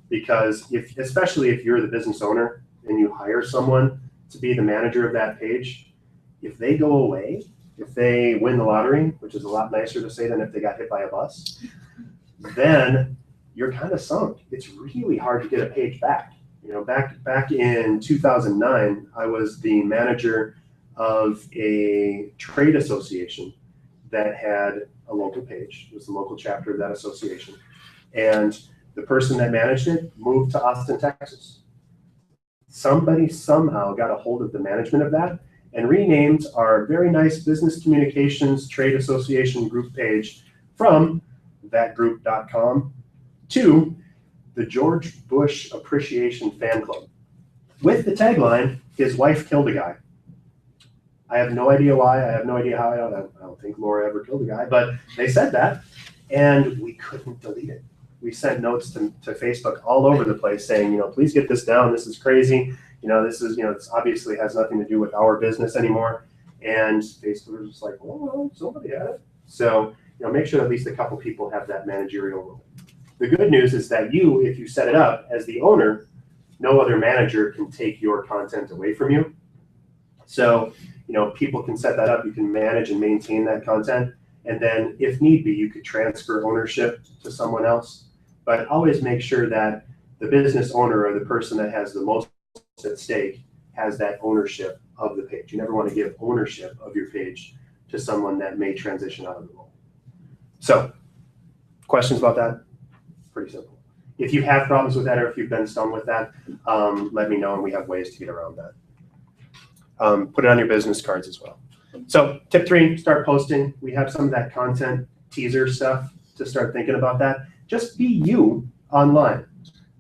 Because especially if you're the business owner and you hire someone to be the manager of that page, if they go away, if they win the lottery, which is a lot nicer to say than if they got hit by a bus, then you're kind of sunk. It's really hard to get a page back. You know, back in 2009, I was the manager of a trade association that had a local page. It was the local chapter of that association. And the person that managed it moved to Austin, Texas. Somebody somehow got a hold of the management of that and renamed our very nice business communications trade association group page from thatgroup.com to the George Bush Appreciation Fan Club, with the tagline, "His wife killed a guy." I have no idea why. I have no idea how. I don't think Laura ever killed a guy, but they said that, and we couldn't delete it. We sent notes to Facebook all over the place saying, you know, please get this down. This is crazy. You know, this is, you know, this obviously has nothing to do with our business anymore. And Facebook was just like, well, somebody had it. So, you know, make sure at least a couple people have that managerial role. The good news is that you, if you set it up as the owner, no other manager can take your content away from you. So, you know, people can set that up. You can manage and maintain that content. And then if need be, you could transfer ownership to someone else. But always make sure that the business owner or the person that has the most at stake has that ownership of the page. You never want to give ownership of your page to someone that may transition out of the role. So, questions about that? Pretty simple. If you have problems with that or if you've been stung with that, let me know and we have ways to get around that. Put it on your business cards as well. So tip 3, start posting. We have some of that content teaser stuff to start thinking about that. Just be you online.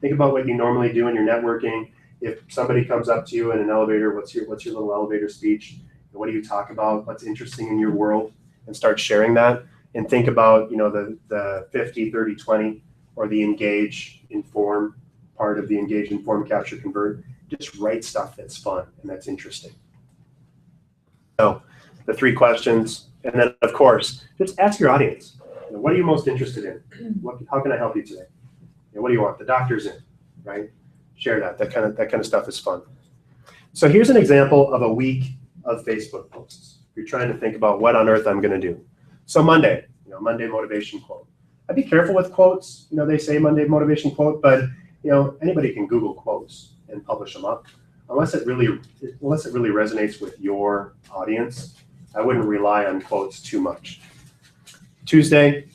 Think about what you normally do in your networking. If somebody comes up to you in an elevator, what's your little elevator speech? What do you talk about? What's interesting in your world? And start sharing that. And think about, you know, the 50, 30, 20, or the engage, inform part of the engage, inform, capture, convert. Just write stuff that's fun and that's interesting. So the 3 questions, and then of course, just ask your audience. You know, what are you most interested in? How can I help you today? You know, what do you want? The doctor's in, right? Share that. That kind of stuff is fun. So here's an example of a week of Facebook posts. You're trying to think about what on earth I'm going to do. So Monday, you know, Monday motivation quote. I'd be careful with quotes. You know, they say Monday motivation quote, but you know, anybody can Google quotes and publish them up. Unless it really resonates with your audience, I wouldn't rely on quotes too much. Tuesday,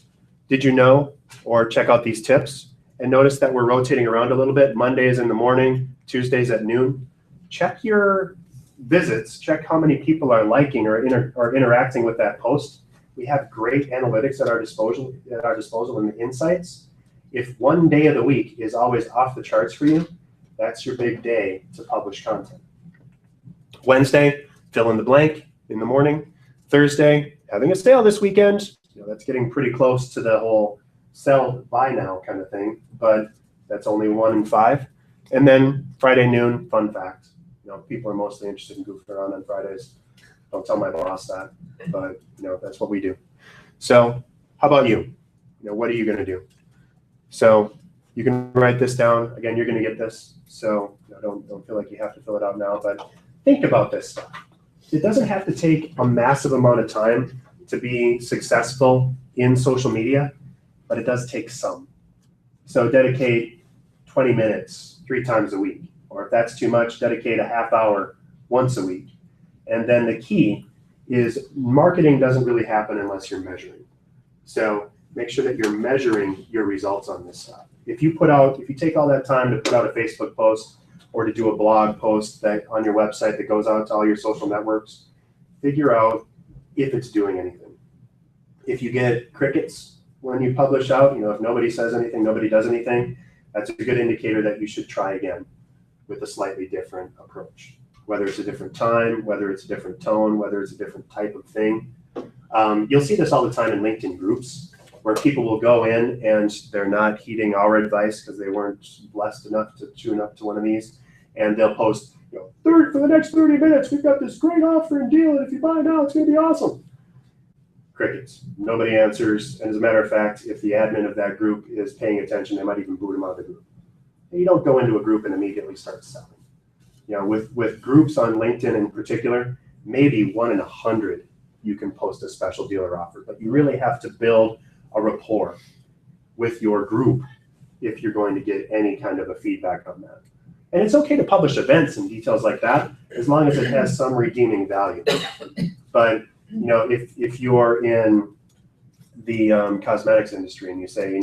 did you know? Or check out these tips and notice that we're rotating around a little bit. Monday is in the morning, Tuesdays at noon. Check your visits, check how many people are liking or interacting with that post. We have great analytics at our disposal and the insights. If one day of the week is always off the charts for you, that's your big day to publish content. Wednesday, fill in the blank in the morning. Thursday, having a sale this weekend. You know, that's getting pretty close to the whole sell, buy now kind of thing, but that's only 1 in 5. And then Friday noon, fun fact. You know, people are mostly interested in goofing around on Fridays. Don't tell my boss that, but you know, that's what we do. So how about you? You know, what are you going to do? So you can write this down. Again, you're going to get this. So you know, don't feel like you have to fill it out now, but think about this stuff. It doesn't have to take a massive amount of time to be successful in social media, but it does take some. So dedicate 20 minutes 3 times a week, or if that's too much, dedicate a half hour once a week. And then the key is marketing doesn't really happen unless you're measuring. So make sure that you're measuring your results on this stuff. If you take all that time to put out a Facebook post or to do a blog post that on your website that goes out to all your social networks, figure out if it's doing anything. If you get crickets when you publish out, you know, if nobody says anything, nobody does anything, that's a good indicator that you should try again with a slightly different approach. Whether it's a different time, whether it's a different tone, whether it's a different type of thing. You'll see this all the time in LinkedIn groups. where people will go in and they're not heeding our advice because they weren't blessed enough to tune up to one of these, and they'll post, for the next 30 minutes, we've got this great offer and deal, and if you buy now, it's going to be awesome. Crickets. Nobody answers, and as a matter of fact, if the admin of that group is paying attention, they might even boot them out of the group. You don't go into a group and immediately start selling. With groups on LinkedIn in particular, maybe 1 in 100 you can post a special dealer offer, but you really have to build a rapport with your group if you're going to get any kind of a feedback on that. And it's okay to publish events and details like that as long as it has some redeeming value. But if you're in the cosmetics industry and you say,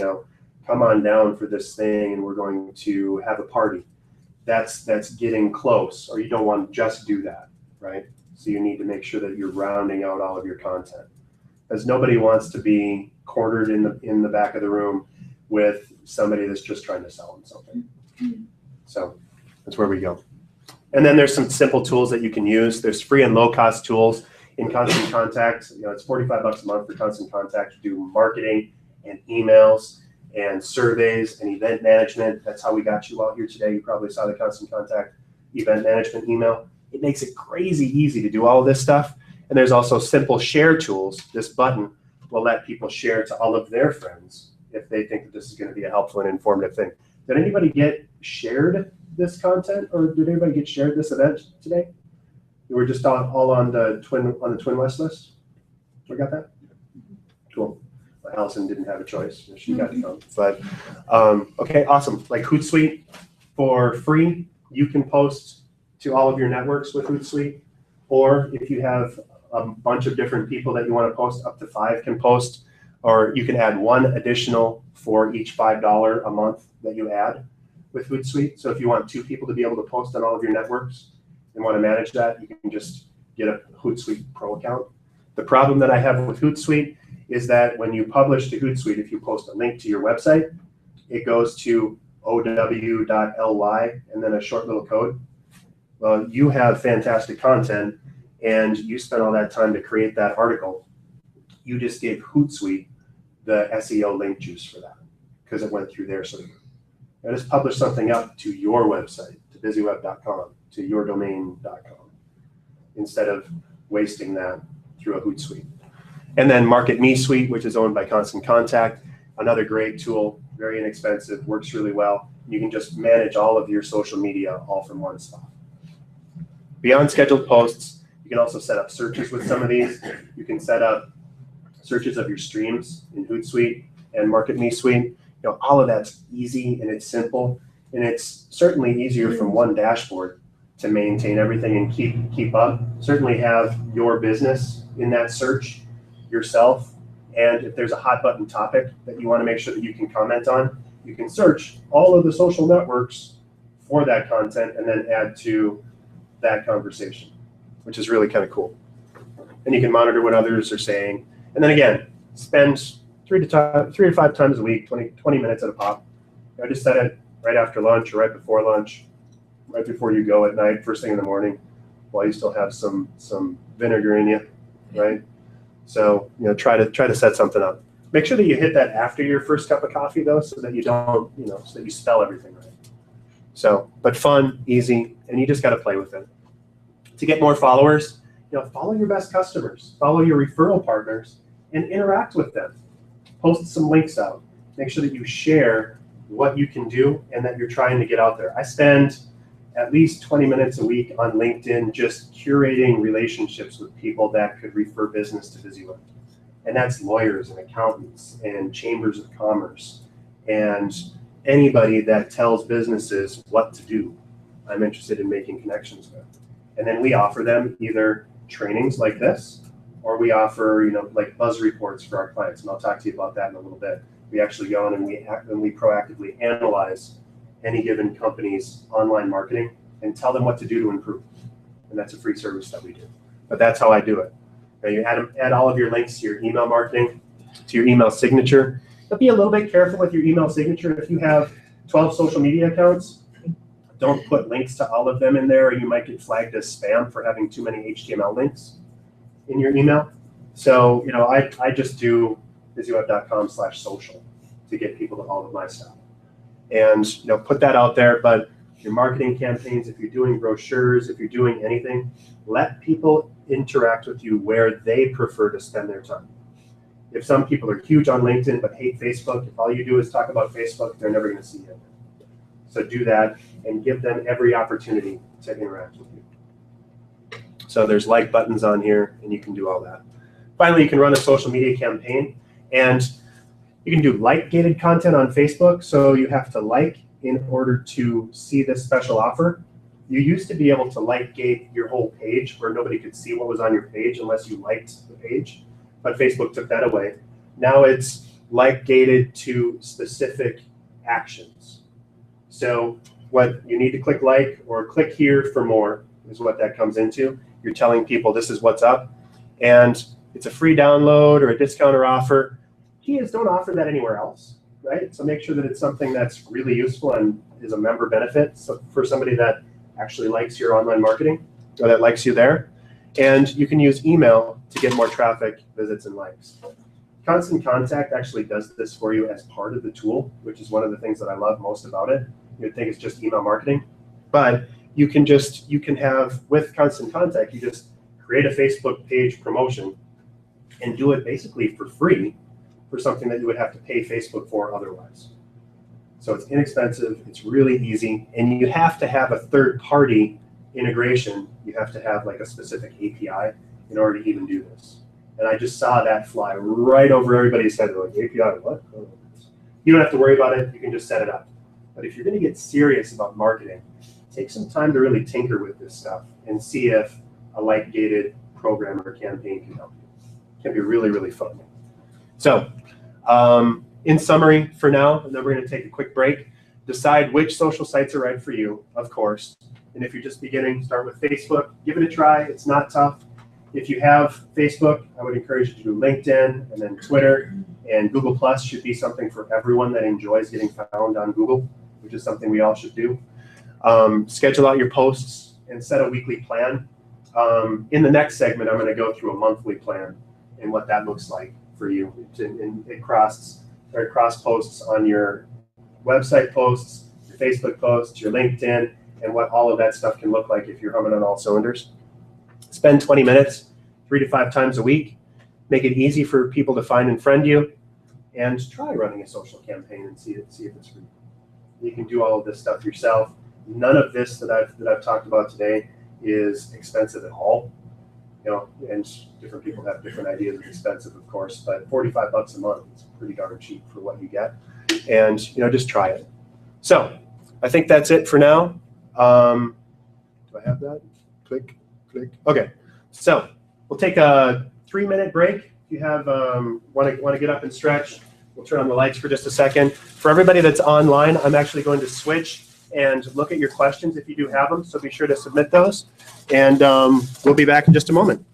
come on down for this thing and we're going to have a party, that's getting close, or you don't want to just do that, right? So you need to make sure that you're rounding out all of your content, because nobody wants to be cornered in the back of the room with somebody that's just trying to sell them something. So that's where we go. And then there's some simple tools that you can use. There's free and low cost tools in Constant Contact. It's $45 a month for Constant Contact to do marketing and emails and surveys and event management. That's how we got you out here today. You probably saw the Constant Contact event management email. It makes it crazy easy to do all of this stuff. And there's also simple share tools. This button will let people share to all of their friends if they think that this is going to be a helpful and informative thing. Did anybody get shared this content, or did anybody get shared this event today? You were just all on the TwinWest list? We got that? Cool. Well, Allison didn't have a choice. She got to come. But okay, awesome. Like Hootsuite for free, you can post to all of your networks with Hootsuite. Or if you have a bunch of different people that you want to post, up to 5 can post. Or you can add 1 additional for each $5 a month that you add with Hootsuite. So if you want 2 people to be able to post on all of your networks and want to manage that, you can just get a Hootsuite Pro account. The problem that I have with Hootsuite is that when you publish to Hootsuite, if you post a link to your website, it goes to ow.ly and then a short little code. Well, you have fantastic content and you spent all that time to create that article. You just gave Hootsuite the SEO link juice for that because it went through their server. I just publish something up to your website, to BizzyWeb.com, to yourdomain.com, instead of wasting that through a Hootsuite. And then Market Me Suite, which is owned by Constant Contact, another great tool, very inexpensive, works really well. You can just manage all of your social media all from one spot. Beyond scheduled posts, you can also set up searches with some of these. You can set up searches of your streams in Hootsuite and Market Me Suite. All of that's easy and it's simple, and it's certainly easier from one dashboard to maintain everything and keep up. Certainly have your business in that search yourself, and if there's a hot button topic that you want to make sure that you can comment on, you can search all of the social networks for that content and then add to that conversation, which is really kind of cool. And you can monitor what others are saying, and then again, spend 3 to 5 times a week, 20 minutes at a pop. Just set it right after lunch or right before lunch, right before you go at night, first thing in the morning, while you still have some vinegar in you, right? So try to set something up. Make sure that you hit that after your first cup of coffee though, so that you don't so that you spell everything right. So, but fun, easy, and you just got to play with it. To get more followers, follow your best customers, follow your referral partners, and interact with them. Post some links out. Make sure that you share what you can do and that you're trying to get out there. I spend at least 20 minutes a week on LinkedIn just curating relationships with people that could refer business to BizzyWeb. And that's lawyers and accountants and chambers of commerce and anybody that tells businesses what to do. I'm interested in making connections with. And then we offer them either trainings like this, or we offer, like buzz reports for our clients, and I'll talk to you about that in a little bit. We actually go on and we proactively analyze any given company's online marketing and tell them what to do to improve. And that's a free service that we do. But that's how I do it. Now you add all of your links to your email marketing, to your email signature. But be a little bit careful with your email signature. If you have 12 social media accounts, don't put links to all of them in there, or you might get flagged as spam for having too many HTML links in your email. So, I just do BizzyWeb.com/social to get people to all of my stuff. And put that out there. But your marketing campaigns, if you're doing brochures, if you're doing anything, let people interact with you where they prefer to spend their time. If some people are huge on LinkedIn but hate Facebook, if all you do is talk about Facebook, they're never going to see you. So do that and give them every opportunity to interact with you. So there's like buttons on here, and you can do all that. Finally, you can run a social media campaign, and you can do like-gated content on Facebook. So you have to like in order to see this special offer. You used to be able to like-gate your whole page where nobody could see what was on your page unless you liked the page, but Facebook took that away. Now it's like-gated to specific actions. So what you need to click like or click here for more is what that comes into. You're telling people this is what's up, and it's a free download or a discount or offer. Key is don't offer that anywhere else, right? So make sure that it's something that's really useful and is a member benefit for somebody that actually likes your online marketing or that likes you there. And you can use email to get more traffic, visits, and likes. Constant Contact actually does this for you as part of the tool, which is one of the things that I love most about it. You'd think it's just email marketing, but you can have, with Constant Contact, you just create a Facebook page promotion and do it basically for free for something that you would have to pay Facebook for otherwise. So it's inexpensive, it's really easy, and you have to have a third-party integration. You have to have like a specific API in order to even do this. And I just saw that fly right over everybody's head. They're like, API, what? Oh. You don't have to worry about it, you can just set it up. But if you're gonna get serious about marketing, take some time to really tinker with this stuff and see if a like-gated program or campaign can help you. It can be really, really fun. So, in summary for now, and then we're going to take a quick break, decide which social sites are right for you, of course. And if you're just beginning, start with Facebook. Give it a try. It's not tough. If you have Facebook, I would encourage you to do LinkedIn and then Twitter. And Google Plus should be something for everyone that enjoys getting found on Google, which is something we all should do. Schedule out your posts and set a weekly plan. In the next segment, I'm going to go through a monthly plan and what that looks like for you. And it cross posts on your website posts, your Facebook posts, your LinkedIn, and what all of that stuff can look like if you're humming on all cylinders. Spend 20 minutes, 3 to 5 times a week. Make it easy for people to find and friend you, and try running a social campaign and see if it's free. You can do all of this stuff yourself. None of this that I've talked about today is expensive at all. And different people have different ideas of expensive, of course, but $45 a month is pretty darn cheap for what you get. And just try it. So I think that's it for now. Do I have that? Click. Okay. So we'll take a 3-minute break. If you have want to get up and stretch, we'll turn on the lights for just a second. For everybody that's online, I'm actually going to switch and look at your questions if you do have them. So be sure to submit those. And we'll be back in just a moment.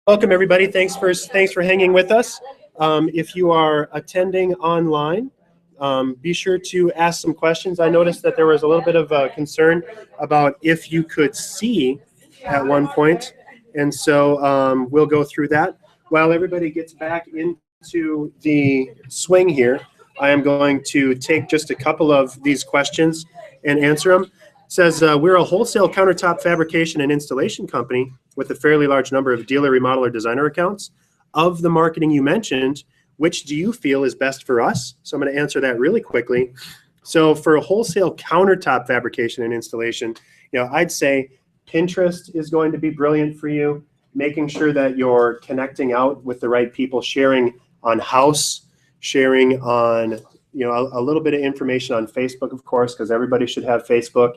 Welcome, everybody. Thanks for hanging with us. If you are attending online, be sure to ask some questions. I noticed that there was a little bit of a concern about if you could see at one point, and so we'll go through that. While everybody gets back into the swing here, I am going to take just a couple of these questions and answer them. It says, we're a wholesale countertop fabrication and installation company with a fairly large number of dealer, remodeler, designer accounts. Of the marketing you mentioned, which do you feel is best for us? So I'm going to answer that really quickly. So for a wholesale countertop fabrication and installation, I'd say Pinterest is going to be brilliant for you, making sure that you're connecting out with the right people, sharing on house, sharing on, a little bit of information on Facebook, of course, because everybody should have Facebook,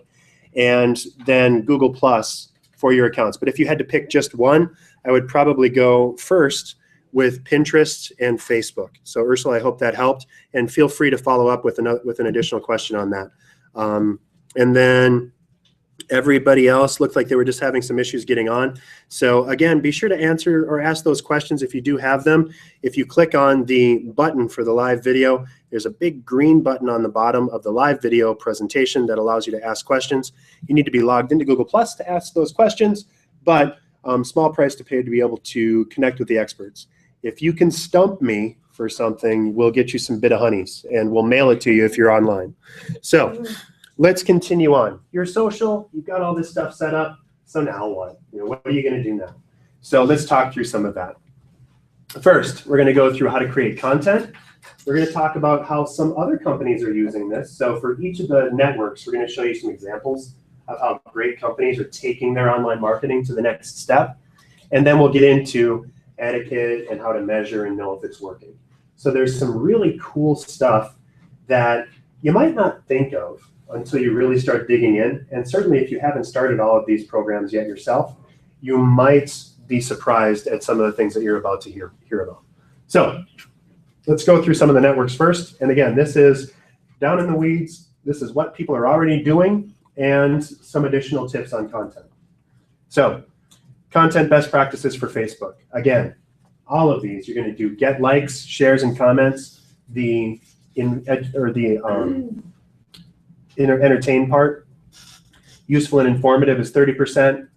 and then Google Plus for your accounts. But if you had to pick just one, I would probably go first with Pinterest and Facebook. So Ursula, I hope that helped, and feel free to follow up with an additional question on that. And then everybody else looked like they were just having some issues getting on. So again, be sure to answer or ask those questions if you do have them. If you click on the button for the live video, there's a big green button on the bottom of the live video presentation that allows you to ask questions. You need to be logged into Google Plus to ask those questions, but small price to pay to be able to connect with the experts. If you can stump me for something, we'll get you some bit of honeys and we'll mail it to you if you're online. So let's continue on. Your social, you've got all this stuff set up. So now what? What are you going to do now? So let's talk through some of that. First, we're going to go through how to create content. We're going to talk about how some other companies are using this. So for each of the networks, we're going to show you some examples of how great companies are taking their online marketing to the next step. And then we'll get into etiquette and how to measure and know if it's working. So there's some really cool stuff that you might not think of until you really start digging in. And certainly if you haven't started all of these programs yet yourself, you might be surprised at some of the things that you're about to hear about. So let's go through some of the networks first. And again, this is down in the weeds. This is what people are already doing and some additional tips on content. So content best practices for Facebook. Again, all of these, you're going to do get likes, shares, and comments. The entertain part, useful and informative, is 30%,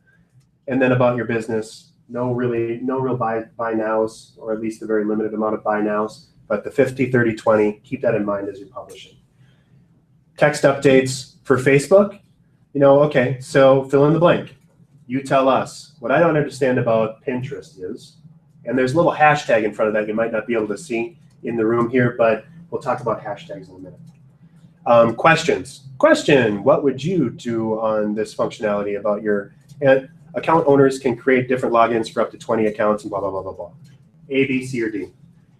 and then about your business, no real buy nows, or at least a very limited amount of buy nows, but the 50, 30, 20, keep that in mind as you're publishing. Text updates for Facebook, okay, so fill in the blank. You tell us. What I don't understand about Pinterest is, and there's a little hashtag in front of that you might not be able to see in the room here, but we'll talk about hashtags in a minute. Questions. Question, what would you do on this functionality about your account owners can create different logins for up to 20 accounts and blah, blah, blah, blah, blah. A, B, C, or D.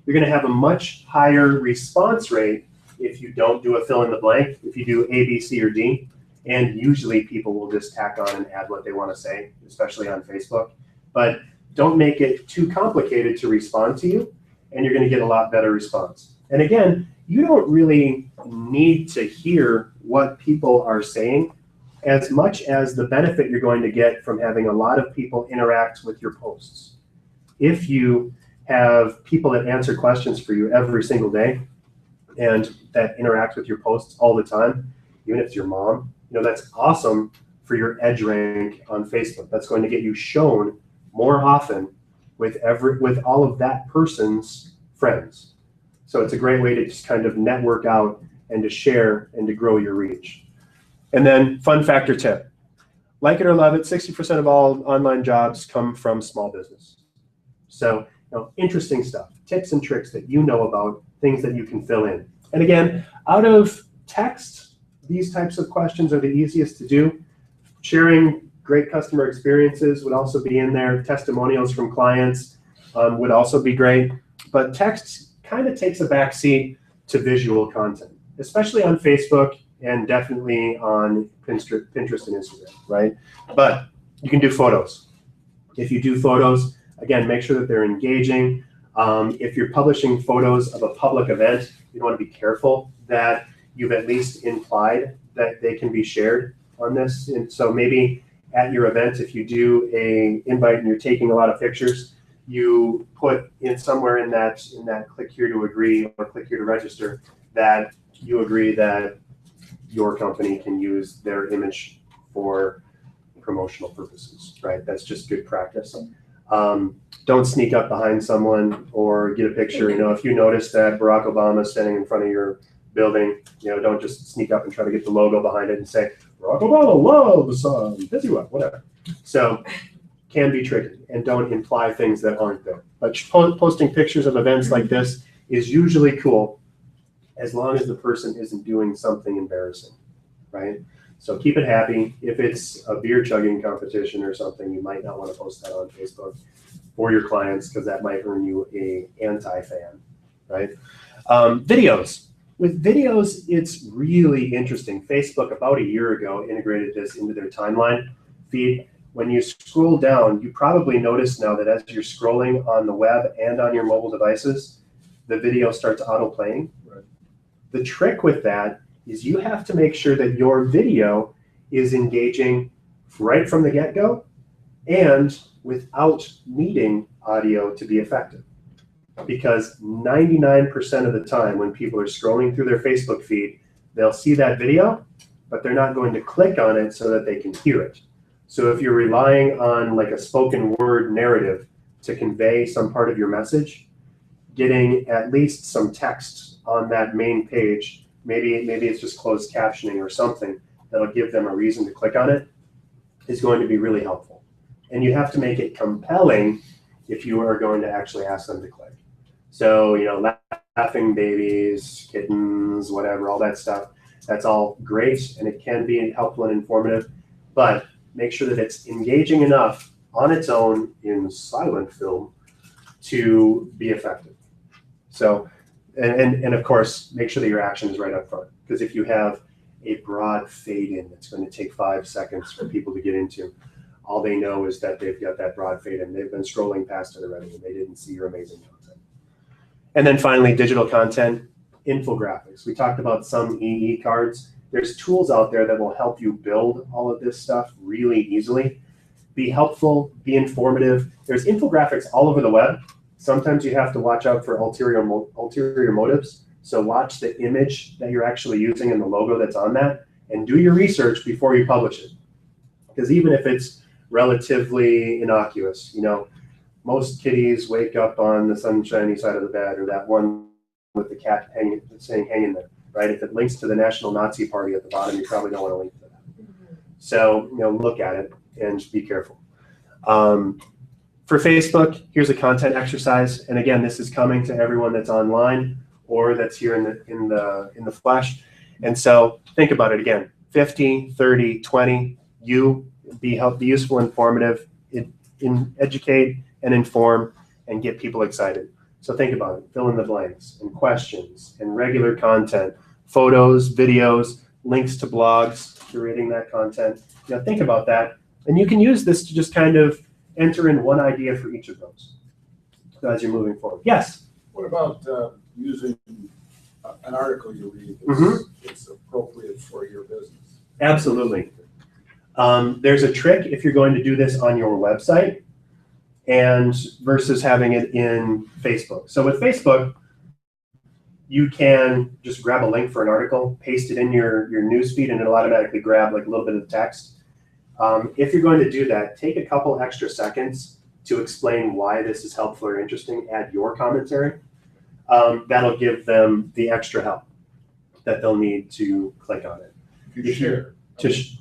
You're going to have a much higher response rate if you don't do a fill in the blank, if you do A, B, C, or D. And usually people will just tack on and add what they want to say, especially on Facebook. But don't make it too complicated to respond to you, and you're going to get a lot better response. And again, you don't really need to hear what people are saying as much as the benefit you're going to get from having a lot of people interact with your posts. If you have people that answer questions for you every single day and that interact with your posts all the time, even if it's your mom, that's awesome for your edge rank on Facebook. That's going to get you shown more often with all of that person's friends. So it's a great way to just kind of network out and to share and to grow your reach. And then fun factor tip. Like it or love it, 60% of all online jobs come from small business. So interesting stuff, tips and tricks that you know about, things that you can fill in. And again, out of text, these types of questions are the easiest to do. Sharing great customer experiences would also be in there. Testimonials from clients would also be great. But text kind of takes a backseat to visual content, especially on Facebook and definitely on Pinterest and Instagram, right? But you can do photos. If you do photos, again, make sure that they're engaging. If you're publishing photos of a public event, you want to be careful that you've at least implied that they can be shared on this. And so maybe at your event, if you do an invite and you're taking a lot of pictures, you put in somewhere in that click here to agree or click here to register that you agree that your company can use their image for promotional purposes, right? That's just good practice. Don't sneak up behind someone or get a picture. You know, if you notice that Barack Obama is standing in front of your building, you know, don't just sneak up and try to get the logo behind it and say, Barack Obama loves BizzyWeb, whatever. So can be tricky, and don't imply things that aren't there. But posting pictures of events like this is usually cool as long as the person isn't doing something embarrassing, right? So keep it happy. If it's a beer chugging competition or something, you might not want to post that on Facebook for your clients because that might earn you a anti-fan, right? Videos. With videos, it's really interesting. Facebook about a year ago integrated this into their timeline feed. When you scroll down, you probably notice now that as you're scrolling on the web and on your mobile devices, the video starts auto-playing. Right. The trick with that is you have to make sure that your video is engaging right from the get-go and without needing audio to be effective. Because 99% of the time when people are scrolling through their Facebook feed, they'll see that video, but they're not going to click on it so that they can hear it. So if you're relying on like a spoken word narrative to convey some part of your message, getting at least some text on that main page, maybe it's just closed captioning or something that'll give them a reason to click on it, is going to be really helpful. And you have to make it compelling if you are going to actually ask them to click. So, you know, laughing babies, kittens, whatever, all that stuff, that's all great and it can be helpful and informative, but make sure that it's engaging enough on its own in silent film to be effective. So, and of course, make sure that your action is right up front. Because if you have a broad fade in that's going to take 5 seconds for people to get into, all they know is that they've got that broad fade in. They've been scrolling past it already and they didn't see your amazing content. And then finally, digital content, infographics. We talked about some EE cards. There's tools out there that will help you build all of this stuff really easily. Be helpful, be informative. There's infographics all over the web. Sometimes you have to watch out for ulterior motives. So watch the image that you're actually using and the logo that's on that, and do your research before you publish it. Because even if it's relatively innocuous, you know, most kitties wake up on the sunshiny side of the bed, or that one with the cat saying hang in there, right? If it links to the National Nazi Party at the bottom, you probably don't want to link to that. So, you know, look at it and just be careful. For Facebook, here's a content exercise. And again, this is coming to everyone that's online or that's here in the flesh. And so think about it again, 50, 30, 20, you be useful, informative, educate and inform and get people excited. So think about it, fill in the blanks and questions and regular content, photos, videos, links to blogs, curating that content. You know, think about that. And you can use this to just kind of enter in one idea for each of those as you're moving forward. Yes? What about using an article you read that's appropriate for your business? Absolutely. There's a trick if you're going to do this on your website and versus having it in Facebook. So with Facebook, you can just grab a link for an article, paste it in your news feed, and it'll automatically grab like a little bit of text. If you're going to do that, take a couple extra seconds to explain why this is helpful or interesting, add your commentary. That'll give them the extra help that they'll need to click on it. If you share.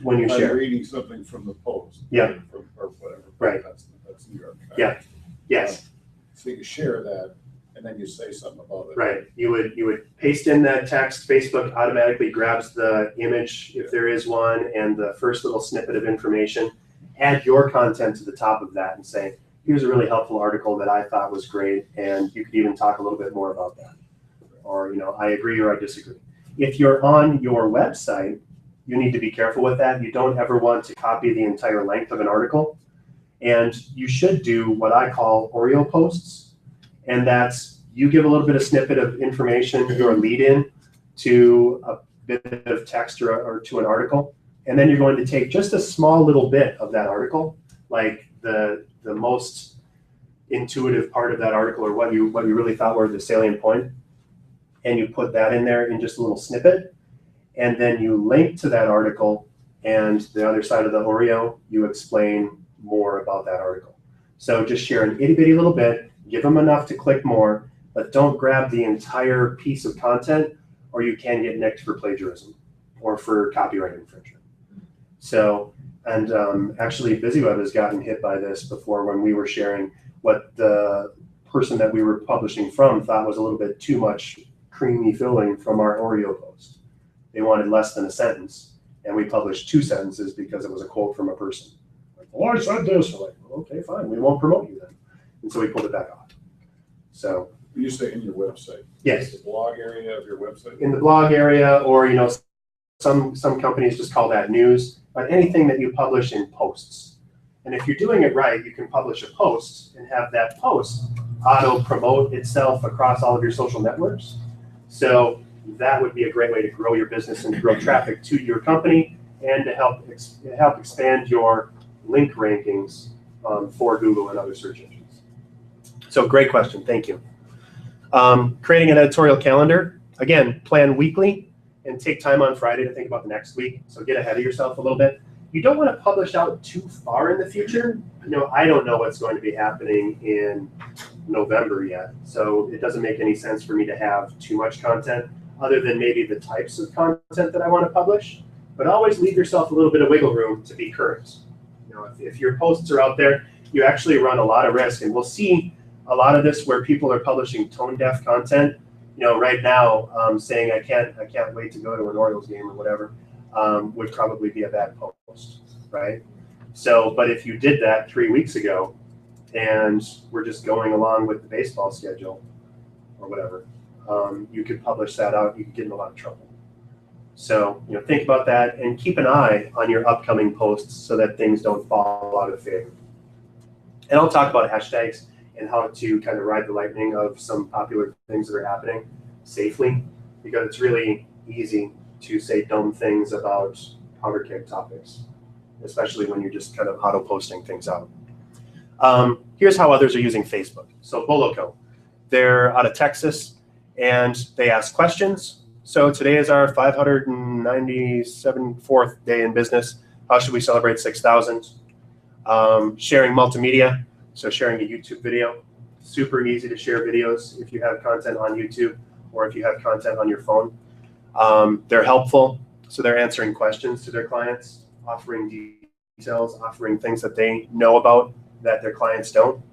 When you share. Reading something from the Post. Yeah. Or whatever. Right. That's New York Times. Yeah. Yes. So you share that, and then you say something about it. Right. You would paste in that text. Facebook automatically grabs the image if there is one and the first little snippet of information. Add your content to the top of that and say, here's a really helpful article that I thought was great, and you could even talk a little bit more about that. Or, you know, I agree or I disagree. If you're on your website, you need to be careful with that. You don't ever want to copy the entire length of an article. And you should do what I call Oreo posts. And that's, you give a little bit of snippet of information, your lead in to a bit of text or to an article. And then you're going to take just a small little bit of that article, like the most intuitive part of that article, or what you really thought were the salient point, and you put that in there in just a little snippet, and then you link to that article, and the other side of the Oreo, you explain more about that article. So just share an itty bitty little bit, give them enough to click more, but don't grab the entire piece of content, or you can get nicked for plagiarism or for copyright infringement. So, and actually BizzyWeb has gotten hit by this before when we were sharing what the person that we were publishing from thought was a little bit too much creamy filling from our Oreo post. They wanted less than a sentence, and we published 2 sentences because it was a quote from a person. Like, oh, I said this. We're like, well, okay, fine, we won't promote you then. And so we pulled it back off. So. You say in your website? Yes. The blog area of your website? In the blog area, or some companies just call that news, but anything that you publish in posts. And if you're doing it right, you can publish a post and have that post auto promote itself across all of your social networks. So that would be a great way to grow your business and grow traffic to your company, and to help expand your link rankings for Google and other search engines. So great question, thank you. Creating an editorial calendar, again, plan weekly and take time on Friday to think about the next week. So get ahead of yourself a little bit. You don't want to publish out too far in the future. I don't know what's going to be happening in November yet. So it doesn't make any sense for me to have too much content, other than maybe the types of content that I want to publish. But always leave yourself a little bit of wiggle room to be current. If your posts are out there, you actually run a lot of risk. And we'll see a lot of this where people are publishing tone-deaf content. Right now, saying I can't wait to go to an Orioles game or whatever, would probably be a bad post, right? So, but if you did that 3 weeks ago, and we're just going along with the baseball schedule or whatever, you could publish that out. You could get in a lot of trouble. So, think about that and keep an eye on your upcoming posts so that things don't fall out of favor. And I'll talk about hashtags and how to kind of ride the lightning of some popular things that are happening safely, because it's really easy to say dumb things about powder keg topics, especially when you're just kind of auto-posting things out. Here's how others are using Facebook. So Boloco, they're out of Texas, and they ask questions. So today is our 597th day in business. How should we celebrate 6,000? Sharing multimedia. So sharing a YouTube video, super easy to share videos if you have content on YouTube or if you have content on your phone. They're helpful, so they're answering questions to their clients, offering details, offering things that they know about that their clients don't.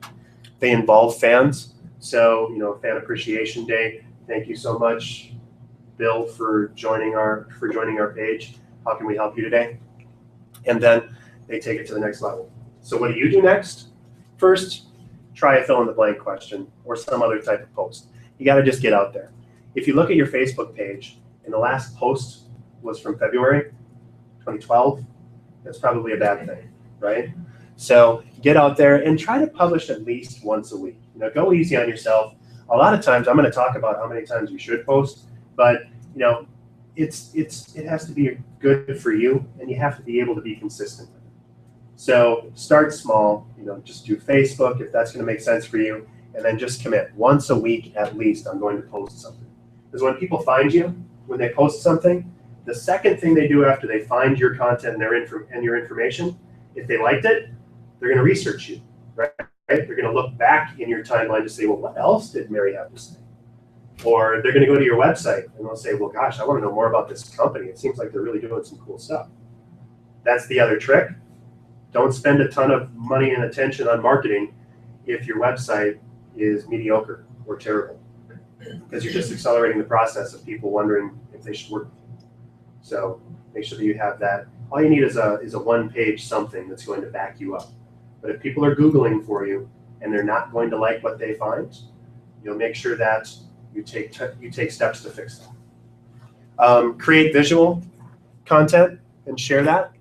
They involve fans, so Fan Appreciation Day. Thank you so much, Bill, for joining our page. How can we help you today? And then they take it to the next level. So what do you do next? First, try a fill-in-the-blank question or some other type of post. You got to just get out there. If you look at your Facebook page and the last post was from February 2012, that's probably a bad thing, right? So get out there and try to publish at least once a week. Go easy on yourself. A lot of times, I'm going to talk about how many times you should post, but it has to be good for you, and you have to be able to be consistent with it. So start small, just do Facebook if that's going to make sense for you, and then just commit once a week at least. I'm going to post something, because when people find you, when they post something, the second thing they do after they find your content and your information, if they liked it, they're going to research you, right? They're going to look back in your timeline to say, well, what else did Mary have to say? Or they're going to go to your website and they'll say, well, gosh, I want to know more about this company. It seems like they're really doing some cool stuff. That's the other trick. Don't spend a ton of money and attention on marketing if your website is mediocre or terrible, because you're just accelerating the process of people wondering if they should work with you. So make sure that you have that. All you need is a one-page something that's going to back you up. But if people are Googling for you and they're not going to like what they find, you'll make sure that you take steps to fix that. Create visual content and share that,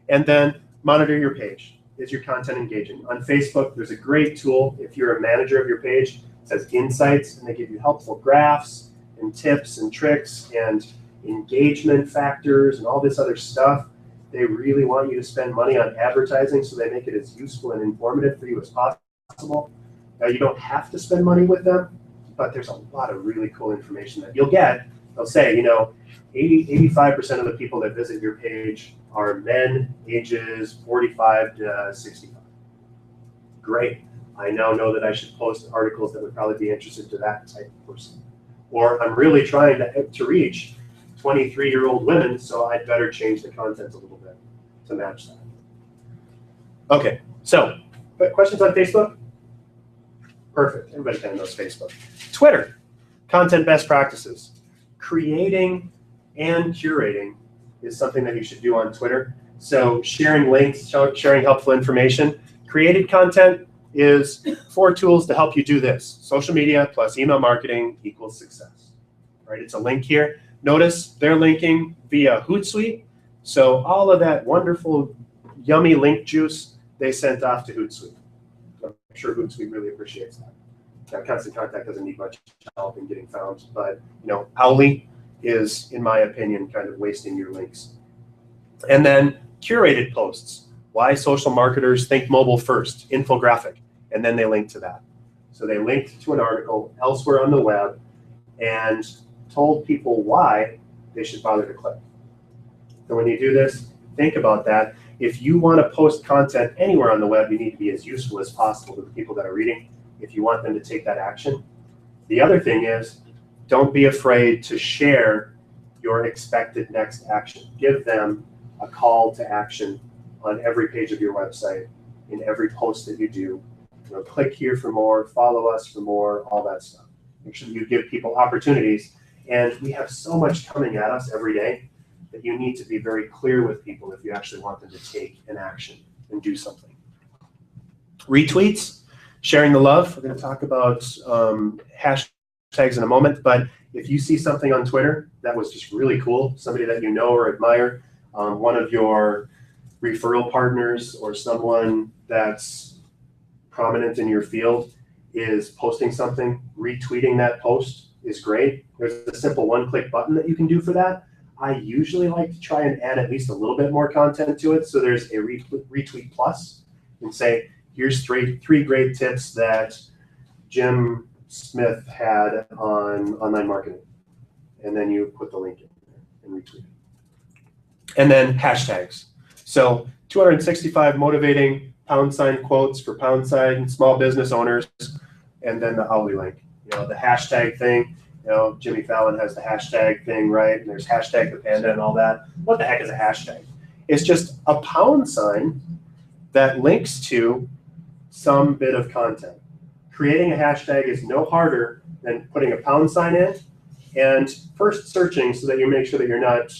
and then monitor your page. Is your content engaging? On Facebook, there's a great tool. If you're a manager of your page, it says Insights, and they give you helpful graphs and tips and tricks and engagement factors and all this other stuff. They really want you to spend money on advertising, so they make it as useful and informative for you as possible. Now, you don't have to spend money with them, but there's a lot of really cool information that you'll get. They'll say, 85% of the people that visit your page are men ages 45 to 65. Great. I now know that I should post articles that would probably be interested to that type of person. Or I'm really trying to reach 23-year-old women, so I'd better change the content a little bit to match that. Okay, so questions on Facebook? Perfect. Everybody kind of knows Facebook. Twitter, content best practices. Creating and curating is something that you should do on Twitter. So sharing links, sharing helpful information. Created content is 4 tools to help you do this. Social media plus email marketing equals success. Right? It's a link here. Notice they're linking via Hootsuite. So all of that wonderful, yummy link juice they sent off to Hootsuite. I'm sure Hootsuite really appreciates that. Now, Constant Contact doesn't need much help in getting found, but Owly is, in my opinion, kind of wasting your links. And then curated posts. Why social marketers think mobile first, infographic, and then they link to that. So they linked to an article elsewhere on the web and told people why they should bother to click. So when you do this, think about that. If you want to post content anywhere on the web, you need to be as useful as possible to the people that are reading if you want them to take that action. The other thing is, don't be afraid to share your expected next action. Give them a call to action on every page of your website, in every post that you do. Click here for more, follow us for more, all that stuff. Make sure you give people opportunities. And we have so much coming at us every day that you need to be very clear with people if you actually want them to take an action and do something. Retweets, sharing the love. We're going to talk about hashtags in a moment, but if you see something on Twitter that was just really cool, somebody that you know or admire, one of your referral partners or someone that's prominent in your field is posting something, retweeting that post is great. There's a simple one-click button that you can do for that. I usually like to try and add at least a little bit more content to it. So there's a retweet plus and say, here's three great tips that Jim Smith had on online marketing. And then you put the link in there and retweet it. And then hashtags. So 265 motivating # quotes for # small business owners, and then the Owly link. The hashtag thing. Jimmy Fallon has the hashtag thing, right? And there's hashtag the panda and all that. What the heck is a hashtag? It's just a # that links to some bit of content. Creating a hashtag is no harder than putting a # in and first searching so that you make sure that you're not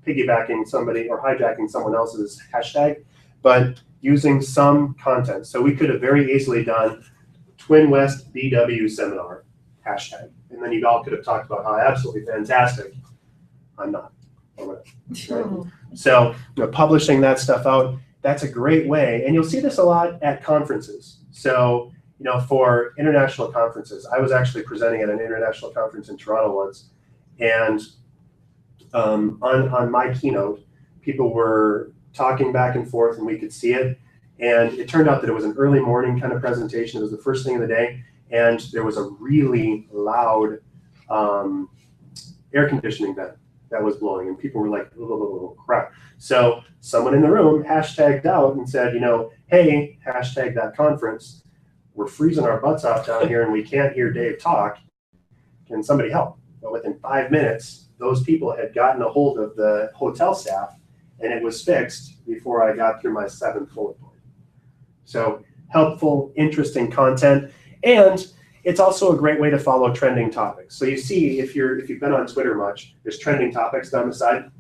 piggybacking somebody or hijacking someone else's hashtag, but using some content. So we could have very easily done TwinWest BW seminar hashtag, and then you all could have talked about how absolutely fantastic. I'm not. Right? So publishing that stuff out, that's a great way, and you'll see this a lot at conferences. So for international conferences, I was actually presenting at an international conference in Toronto once, and on my keynote, people were talking back and forth, and we could see it. And it turned out that it was an early morning kind of presentation. It was the first thing of the day, and there was a really loud air conditioning vent that was blowing, and people were like, oh, crap. So someone in the room hashtagged out and said, hey, hashtag that conference. We're freezing our butts off down here, and we can't hear Dave talk. Can somebody help? But within 5 minutes, those people had gotten a hold of the hotel staff, and it was fixed before I got through my 7th bullet point. So helpful, interesting content, and it's also a great way to follow trending topics. So you see, if you've been on Twitter much, there's trending topics down the side,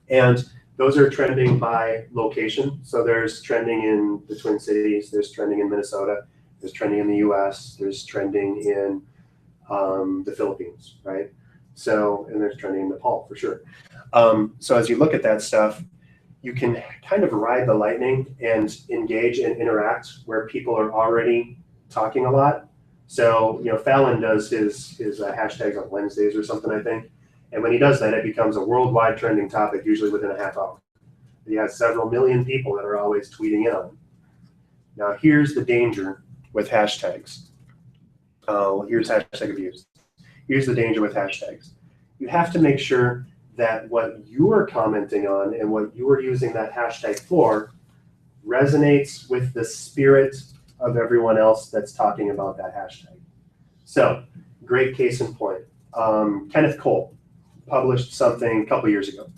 and those are trending by location. So there's trending in the Twin Cities, there's trending in Minnesota, there's trending in the US, there's trending in the Philippines, right? So, and there's trending in Nepal for sure. So as you look at that stuff, you can kind of ride the lightning and engage and interact where people are already talking a lot. So, Fallon does his hashtags on Wednesdays or something, I think. And when he does that, it becomes a worldwide trending topic, usually within a half hour. He has several million people that are always tweeting in on him. Now, here's the danger with hashtags. Here's hashtag abuse. Here's the danger with hashtags. You have to make sure that what you are commenting on and what you are using that hashtag for resonates with the spirit of everyone else that's talking about that hashtag. So, great case in point. Kenneth Cole published something a couple years ago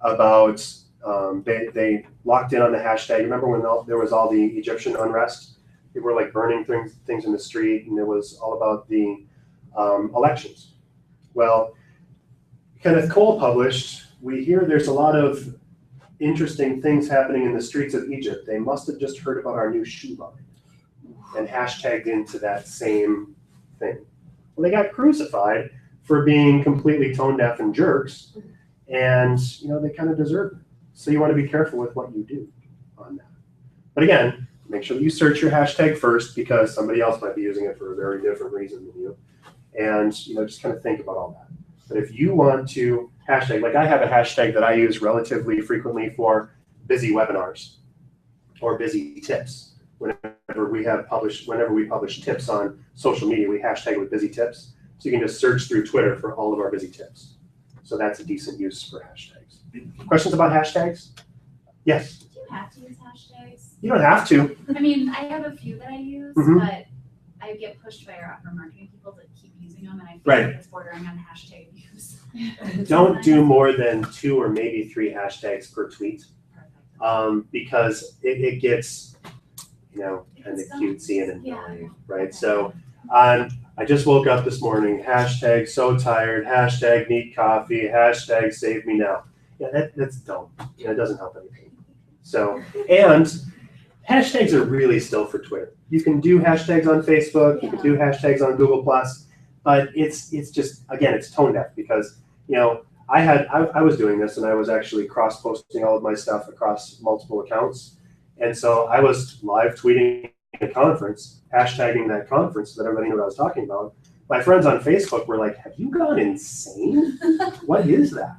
about they locked in on the hashtag. Remember when there was all the Egyptian unrest? People were like burning things in the street, and it was all about the elections. Well, Kenneth Cole published, we hear there's a lot of interesting things happening in the streets of Egypt. They must have just heard about our new shoe line and hashtagged into that same thing. Well, they got crucified for being completely tone deaf and jerks, and they kind of deserve it. So you want to be careful with what you do on that. But again, make sure that you search your hashtag first, because somebody else might be using it for a very different reason than you. And just kind of think about all that. But if you want to hashtag, like I have a hashtag that I use relatively frequently for busy webinars or busy tips. Whenever we publish tips on social media, we hashtag with busy tips. So you can just search through Twitter for all of our busy tips. So that's a decent use for hashtags. Questions about hashtags? Yes? Do you have to use hashtags? You don't have to. I mean, I have a few that I use, Mhm. but I get pushed by our marketing people to keep using them, and I feel Right. like it's bordering on hashtag use. Don't do more than 2 or maybe 3 hashtags per tweet, Perfect. because it gets, kind of It's cutesy and Yeah. annoying, right? So I just woke up this morning, hashtag so tired, hashtag need coffee, hashtag save me now. Yeah, that's dumb. It doesn't help anything. So, and hashtags are really still for Twitter. You can do hashtags on Facebook, you can do hashtags on Google+, but it's just, again, it's tone deaf, because, I was doing this, and I was actually cross-posting all of my stuff across multiple accounts. And so I was live tweeting a conference, hashtagging that conference so that everybody knew what I was talking about. My friends on Facebook were like, have you gone insane? What is that?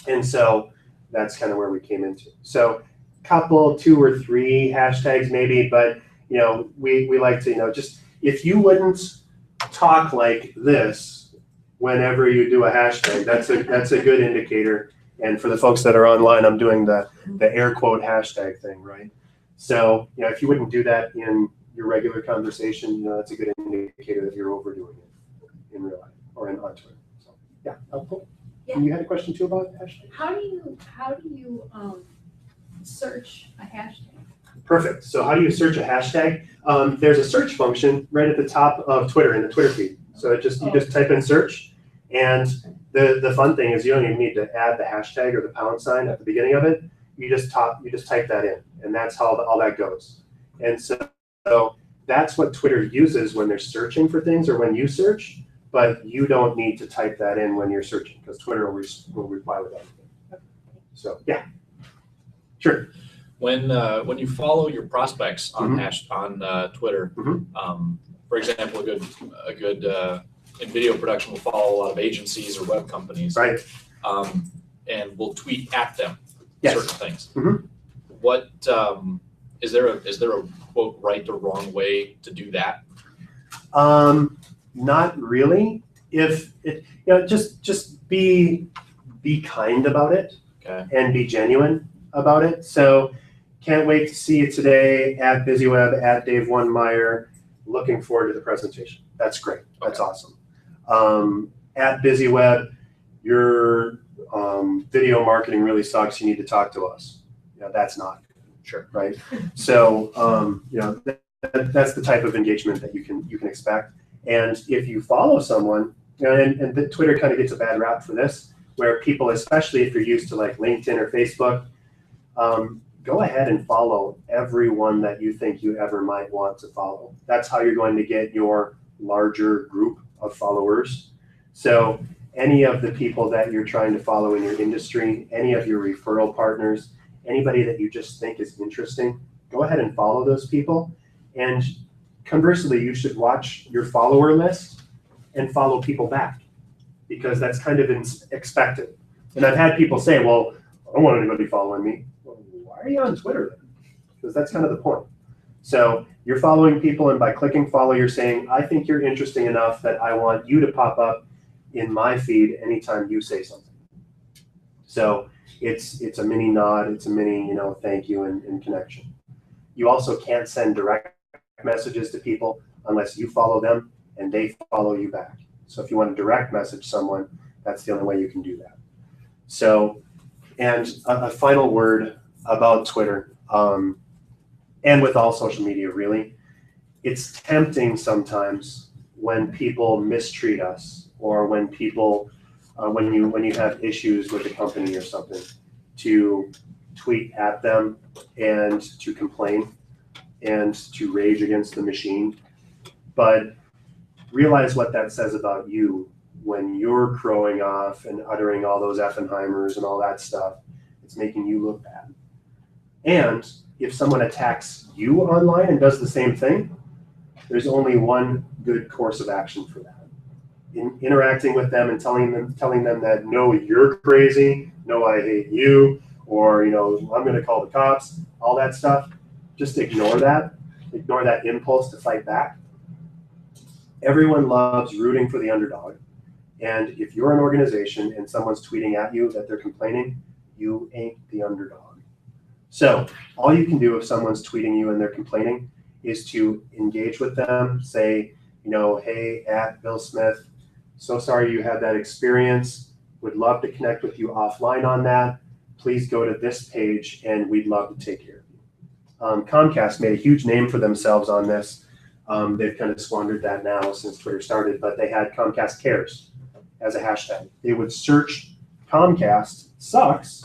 And so that's kind of where we came into. So couple, 2 or 3 hashtags maybe, but we like to, just, if you wouldn't talk like this whenever you do a hashtag, that's a good indicator. And for the folks that are online, I'm doing the air quote hashtag thing, right? So, if you wouldn't do that in your regular conversation, that's a good indicator that you're overdoing it in real life or on Twitter. So, yeah, helpful. Yeah. You had a question too about hashtag? How do you search a hashtag? Perfect. So how do you search a hashtag? There's a search function right at the top of Twitter in the Twitter feed. So you just type in search, and the fun thing is you don't even need to add the hashtag or the # at the beginning of it. You just type that in, and that's how all that goes. And so that's what Twitter uses when they're searching for things or when you search, but you don't need to type that in when you're searching, because Twitter will reply with everything. So yeah, sure. When you follow your prospects on Twitter, for example, a good in video production will follow a lot of agencies or web companies, Right. And will tweet at them Yes. certain things. Mhm. What is there a quote right or wrong way to do that? Not really. If it, just be kind about it. Okay. And be genuine about it. So can't wait to see you today at BizzyWeb, at Dave Meyer. Looking forward to the presentation. That's great. That's awesome. At BizzyWeb, your video marketing really sucks. You need to talk to us. That's not good. Sure. Right. So that's the type of engagement that you can expect. And if you follow someone, and the Twitter kind of gets a bad rap for this, where people, especially if you're used to like LinkedIn or Facebook, go ahead and follow everyone that you think you ever might want to follow. That's how you're going to get your larger group of followers. So any of the people that you're trying to follow in your industry, any of your referral partners, anybody that you just think is interesting, go ahead and follow those people. And conversely, you should watch your follower list and follow people back, because that's kind of expected. And I've had people say, well, I don't want anybody following me. Well, why are you on Twitter then? Because that's kind of the point. So You're following people, and by clicking follow, you're saying, I think you're interesting enough that I want you to pop up in my feed anytime you say something. So it's a mini nod, it's a mini, thank you and connection. You also can't send direct messages to people unless you follow them and they follow you back. So if you want to direct message someone, that's the only way you can do that. So, and a final word about Twitter, and with all social media really, it's tempting sometimes when people mistreat us, or when people, when you have issues with a company or something, to tweet at them and to complain and to rage against the machine. But realize what that says about you when you're crowing off and uttering all those Effenheimers and all that stuff. It's making you look bad. And if someone attacks you online and does the same thing, there's only one good course of action for that. In interacting with them and telling them that, no, you're crazy, no, I hate you, or, I'm going to call the cops, all that stuff, just ignore that. Ignore that impulse to fight back. Everyone loves rooting for the underdog. And if you're an organization and someone's tweeting at you that they're complaining, you ain't the underdog. So all you can do if someone's tweeting you and they're complaining is to engage with them, say, hey, at Bill Smith, so sorry you had that experience. Would love to connect with you offline on that. Please go to this page and we'd love to take care of you. Comcast made a huge name for themselves on this. They've kind of squandered that now since Twitter started, but they had Comcast Cares as a hashtag. They would search Comcast sucks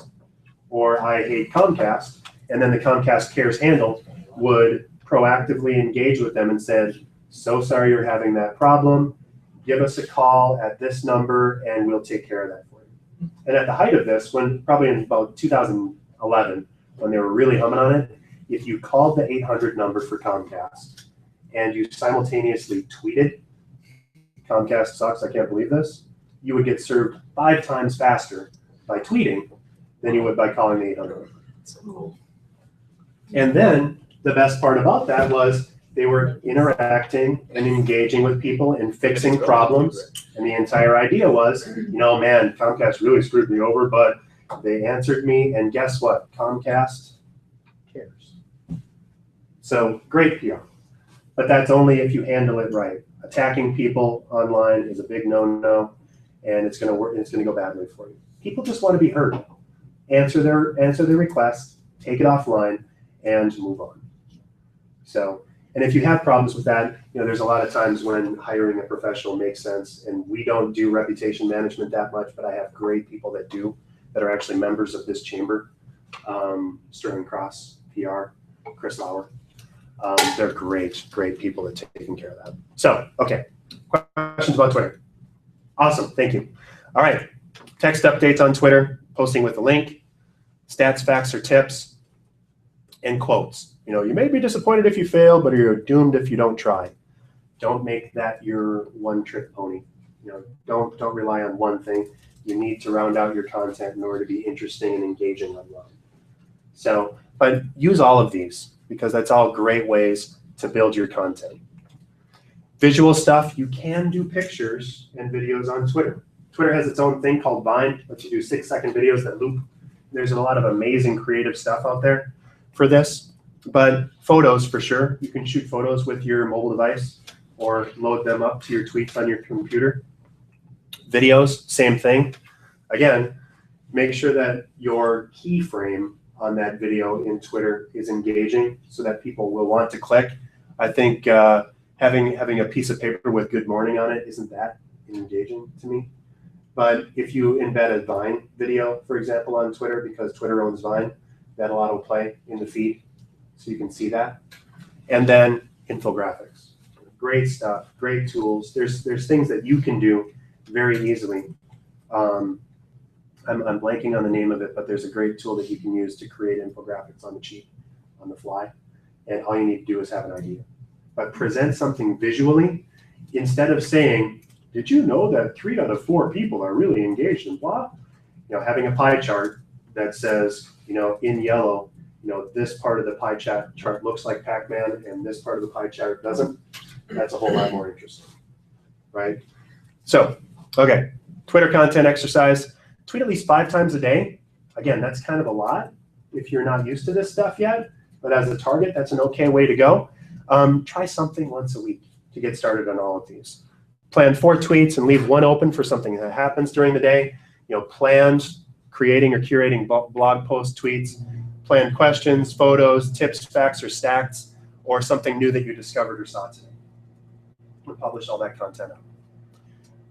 or I hate Comcast, and then the Comcast Cares handle would proactively engage with them and said, so sorry you're having that problem. Give us a call at this number and we'll take care of that for you. And at the height of this, probably in about 2011, when they were really humming on it, if you called the 800 number for Comcast and you simultaneously tweeted, Comcast sucks, I can't believe this, you would get served 5 times faster by tweeting than you would by calling the 800. And then the best part about that was they were interacting and engaging with people and fixing problems. And the entire idea was, man, Comcast really screwed me over, but they answered me, and guess what? Comcast cares. So great PR. But that's only if you handle it right. Attacking people online is a big no-no, and it's going to work. It's going to go badly for you. People just want to be heard. Answer their request, take it offline, and move on. So, and if you have problems with that, there's a lot of times when hiring a professional makes sense, and we don't do reputation management that much, but I have great people that do, that are actually members of this chamber. Sterling Cross, PR, Chris Lauer. They're great people that are taking care of that. So, okay, questions about Twitter? Awesome, thank you. All right, text updates on Twitter, posting with a link, stats, facts, or tips, and quotes. You may be disappointed if you fail, but you're doomed if you don't try. Don't make that your one-trick pony. Don't rely on one thing. You need to round out your content in order to be interesting and engaging online. So, but use all of these because that's all great ways to build your content. Visual stuff, you can do pictures and videos on Twitter. Twitter has its own thing called Vine, lets you do 6-second videos that loop. There's a lot of amazing creative stuff out there for this. But photos, for sure. You can shoot photos with your mobile device or load them up to your tweets on your computer. Videos, same thing. Again, make sure that your keyframe on that video in Twitter is engaging so that people will want to click. I think having a piece of paper with good morning on it isn't that engaging to me. But if you embed a Vine video, for example, on Twitter, because Twitter owns Vine, that'll autoplay in the feed. So you can see that. And then infographics. Great stuff, great tools. There's things that you can do very easily. I'm blanking on the name of it, but there's a great tool that you can use to create infographics on the cheap, on the fly. And all you need to do is have an idea. But present something visually instead of saying, did you know that 3 out of 4 people are really engaged in blah? Having a pie chart that says, in yellow, this part of the pie chart looks like Pac-Man and this part of the pie chart doesn't, that's a whole lot more interesting, right? So, okay, Twitter content exercise. Tweet at least 5 times a day. Again, that's kind of a lot if you're not used to this stuff yet, but as a target, that's an okay way to go. Try something once a week to get started on all of these. Plan 4 tweets and leave 1 open for something that happens during the day. Planned creating or curating blog post tweets, planned questions, photos, tips, facts, or stats, or something new that you discovered or saw today. We'll publish all that content out.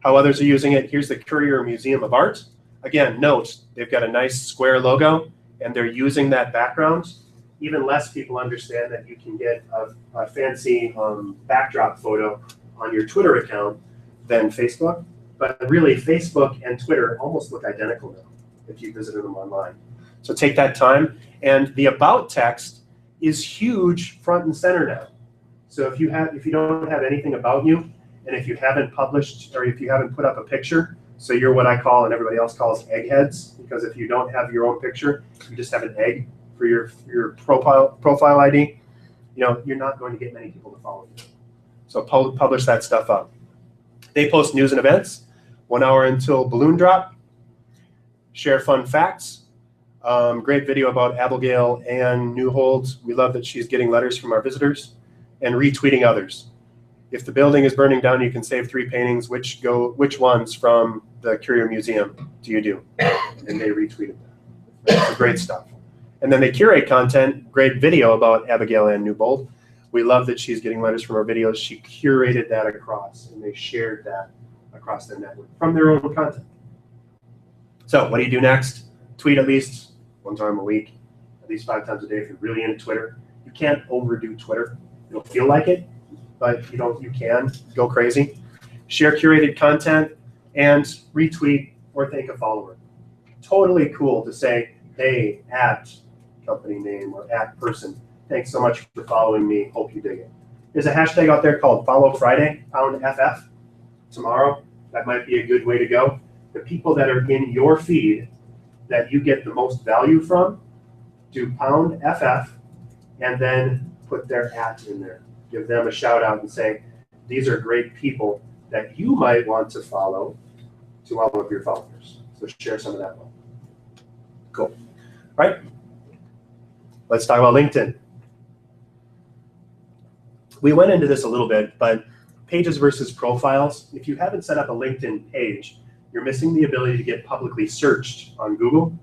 How others are using it, here's the Courier Museum of Art. Again, note, they've got a nice square logo, and they're using that background. Even less people understand that you can get a fancy backdrop photo on your Twitter account than Facebook. But really, Facebook and Twitter almost look identical now if you visited them online. So take that time. And the about text is huge front and center now. So if you don't have anything about you, and if you haven't published or if you haven't put up a picture, so you're what I call and everybody else calls eggheads, because if you don't have your own picture, you just have an egg for your profile ID, you're not going to get many people to follow you. So publish that stuff up. They post news and events, 1 hour until balloon drop. Share fun facts. Great video about Abigail Ann Newhold. We love that she's getting letters from our visitors. And retweeting others. If the building is burning down, you can save 3 paintings. Which ones from the Curio Museum do you do? And they retweeted that. That's great stuff. And then they curate content. Great video about Abigail Ann Newbold. We love that she's getting letters from our videos. She curated that across, and they shared that across their network from their own content. So what do you do next? Tweet at least 1 time a week, at least 5 times a day if you're really into Twitter. You can't overdo Twitter. It'll feel like it, but you can go crazy. Share curated content and retweet or thank a follower. Totally cool to say, hey, at company name or at person, thanks so much for following me. Hope you dig it. There's a hashtag out there called Follow Friday, #FF. Tomorrow, that might be a good way to go. The people that are in your feed that you get the most value from, do #FF and then put their at in there. Give them a shout out and say, these are great people that you might want to follow to all of your followers. So share some of that one. Cool. All right. Let's talk about LinkedIn. We went into this a little bit, but pages versus profiles. If you haven't set up a LinkedIn page, you're missing the ability to get publicly searched on Google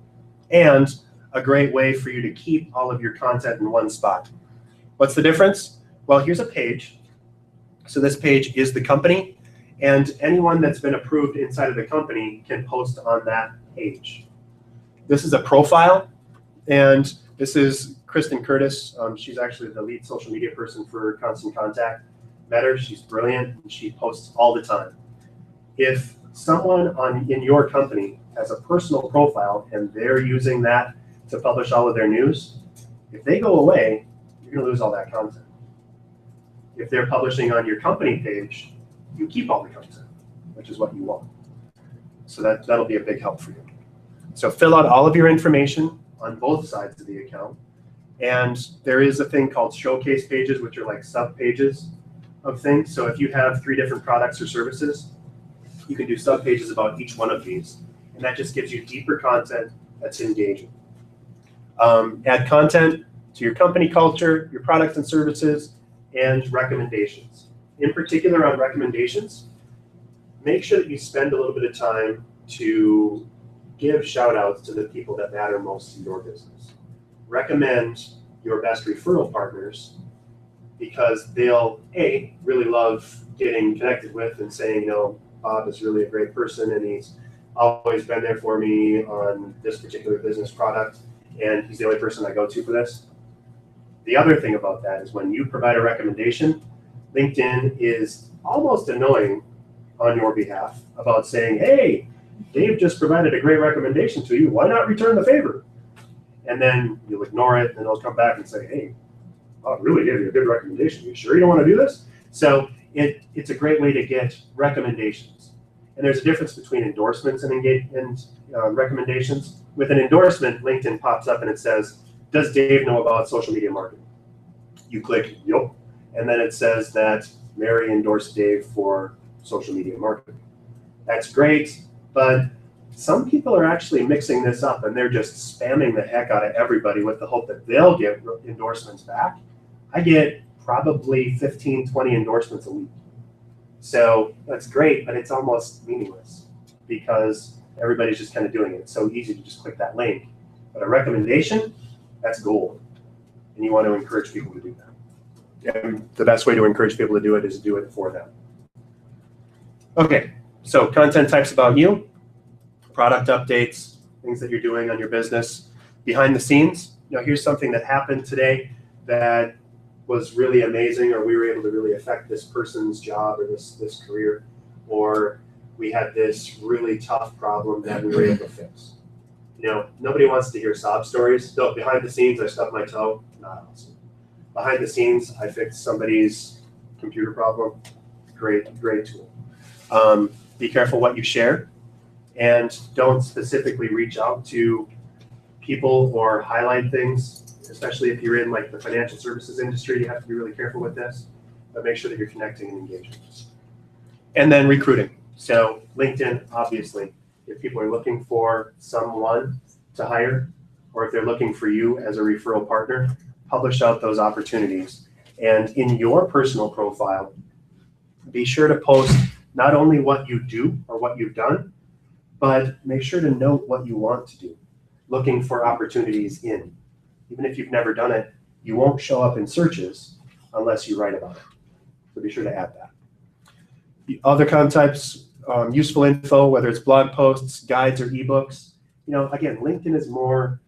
and a great way for you to keep all of your content in one spot. What's the difference? Well, here's a page. So this page is the company, and anyone that's been approved inside of the company can post on that page. This is a profile, and this is Kristen Curtis. She's actually the lead social media person for Constant Contact. Met her, she's brilliant, and she posts all the time. If someone in your company has a personal profile and they're using that to publish all of their news, if they go away, you're going to lose all that content. If they're publishing on your company page, you keep all the content, which is what you want. So that'll be a big help for you. So fill out all of your information on both sides of the account. And there is a thing called showcase pages, which are like sub-pages of things. So if you have 3 different products or services, you can do sub-pages about each one of these. And that just gives you deeper content that's engaging. Add content to your company culture, your products and services, and recommendations. In particular on recommendations, make sure that you spend a little bit of time to give shout outs to the people that matter most in your business. Recommend your best referral partners because they'll, A, really love getting connected with and saying, Bob is really a great person and he's always been there for me on this particular business product and he's the only person I go to for this. The other thing about that is when you provide a recommendation, LinkedIn is almost annoying on your behalf about saying, hey, Dave just provided a great recommendation to you. Why not return the favor? And then you'll ignore it and they'll come back and say, hey, I really gave you a good recommendation. You sure you don't want to do this? So it's a great way to get recommendations. And there's a difference between endorsements and recommendations. With an endorsement, LinkedIn pops up and it says, does Dave know about social media marketing? You click yup, and then it says that Mary endorsed Dave for social media marketing. That's great, but some people are actually mixing this up and they're just spamming the heck out of everybody with the hope that they'll get endorsements back. I get probably 15, 20 endorsements a week. So that's great, but it's almost meaningless because everybody's just kind of doing it. It's so easy to just click that link. But a recommendation, that's gold. And you want to encourage people to do that. And the best way to encourage people to do it is to do it for them. Okay, so content types about you, product updates, things that you're doing on your business, behind the scenes. Here's something that happened today that was really amazing, or we were able to really affect this person's job or this career, or we had this really tough problem that we were able to fix. Nobody wants to hear sob stories. So behind the scenes, I stubbed my toe. Not awesome. Behind the scenes, I fixed somebody's computer problem. Great tool. Be careful what you share, and don't specifically reach out to people or highlight things, especially if you're in like the financial services industry. You have to be really careful with this, but make sure that you're connecting and engaging. And then recruiting. So LinkedIn, obviously, if people are looking for someone to hire, or if they're looking for you as a referral partner, publish out those opportunities. And in your personal profile, be sure to post not only what you do or what you've done, but make sure to note what you want to do. Looking for opportunities in. Even if you've never done it, you won't show up in searches unless you write about it. So be sure to add that. The other content types, useful info, whether it's blog posts, guides, or ebooks. Again, LinkedIn is more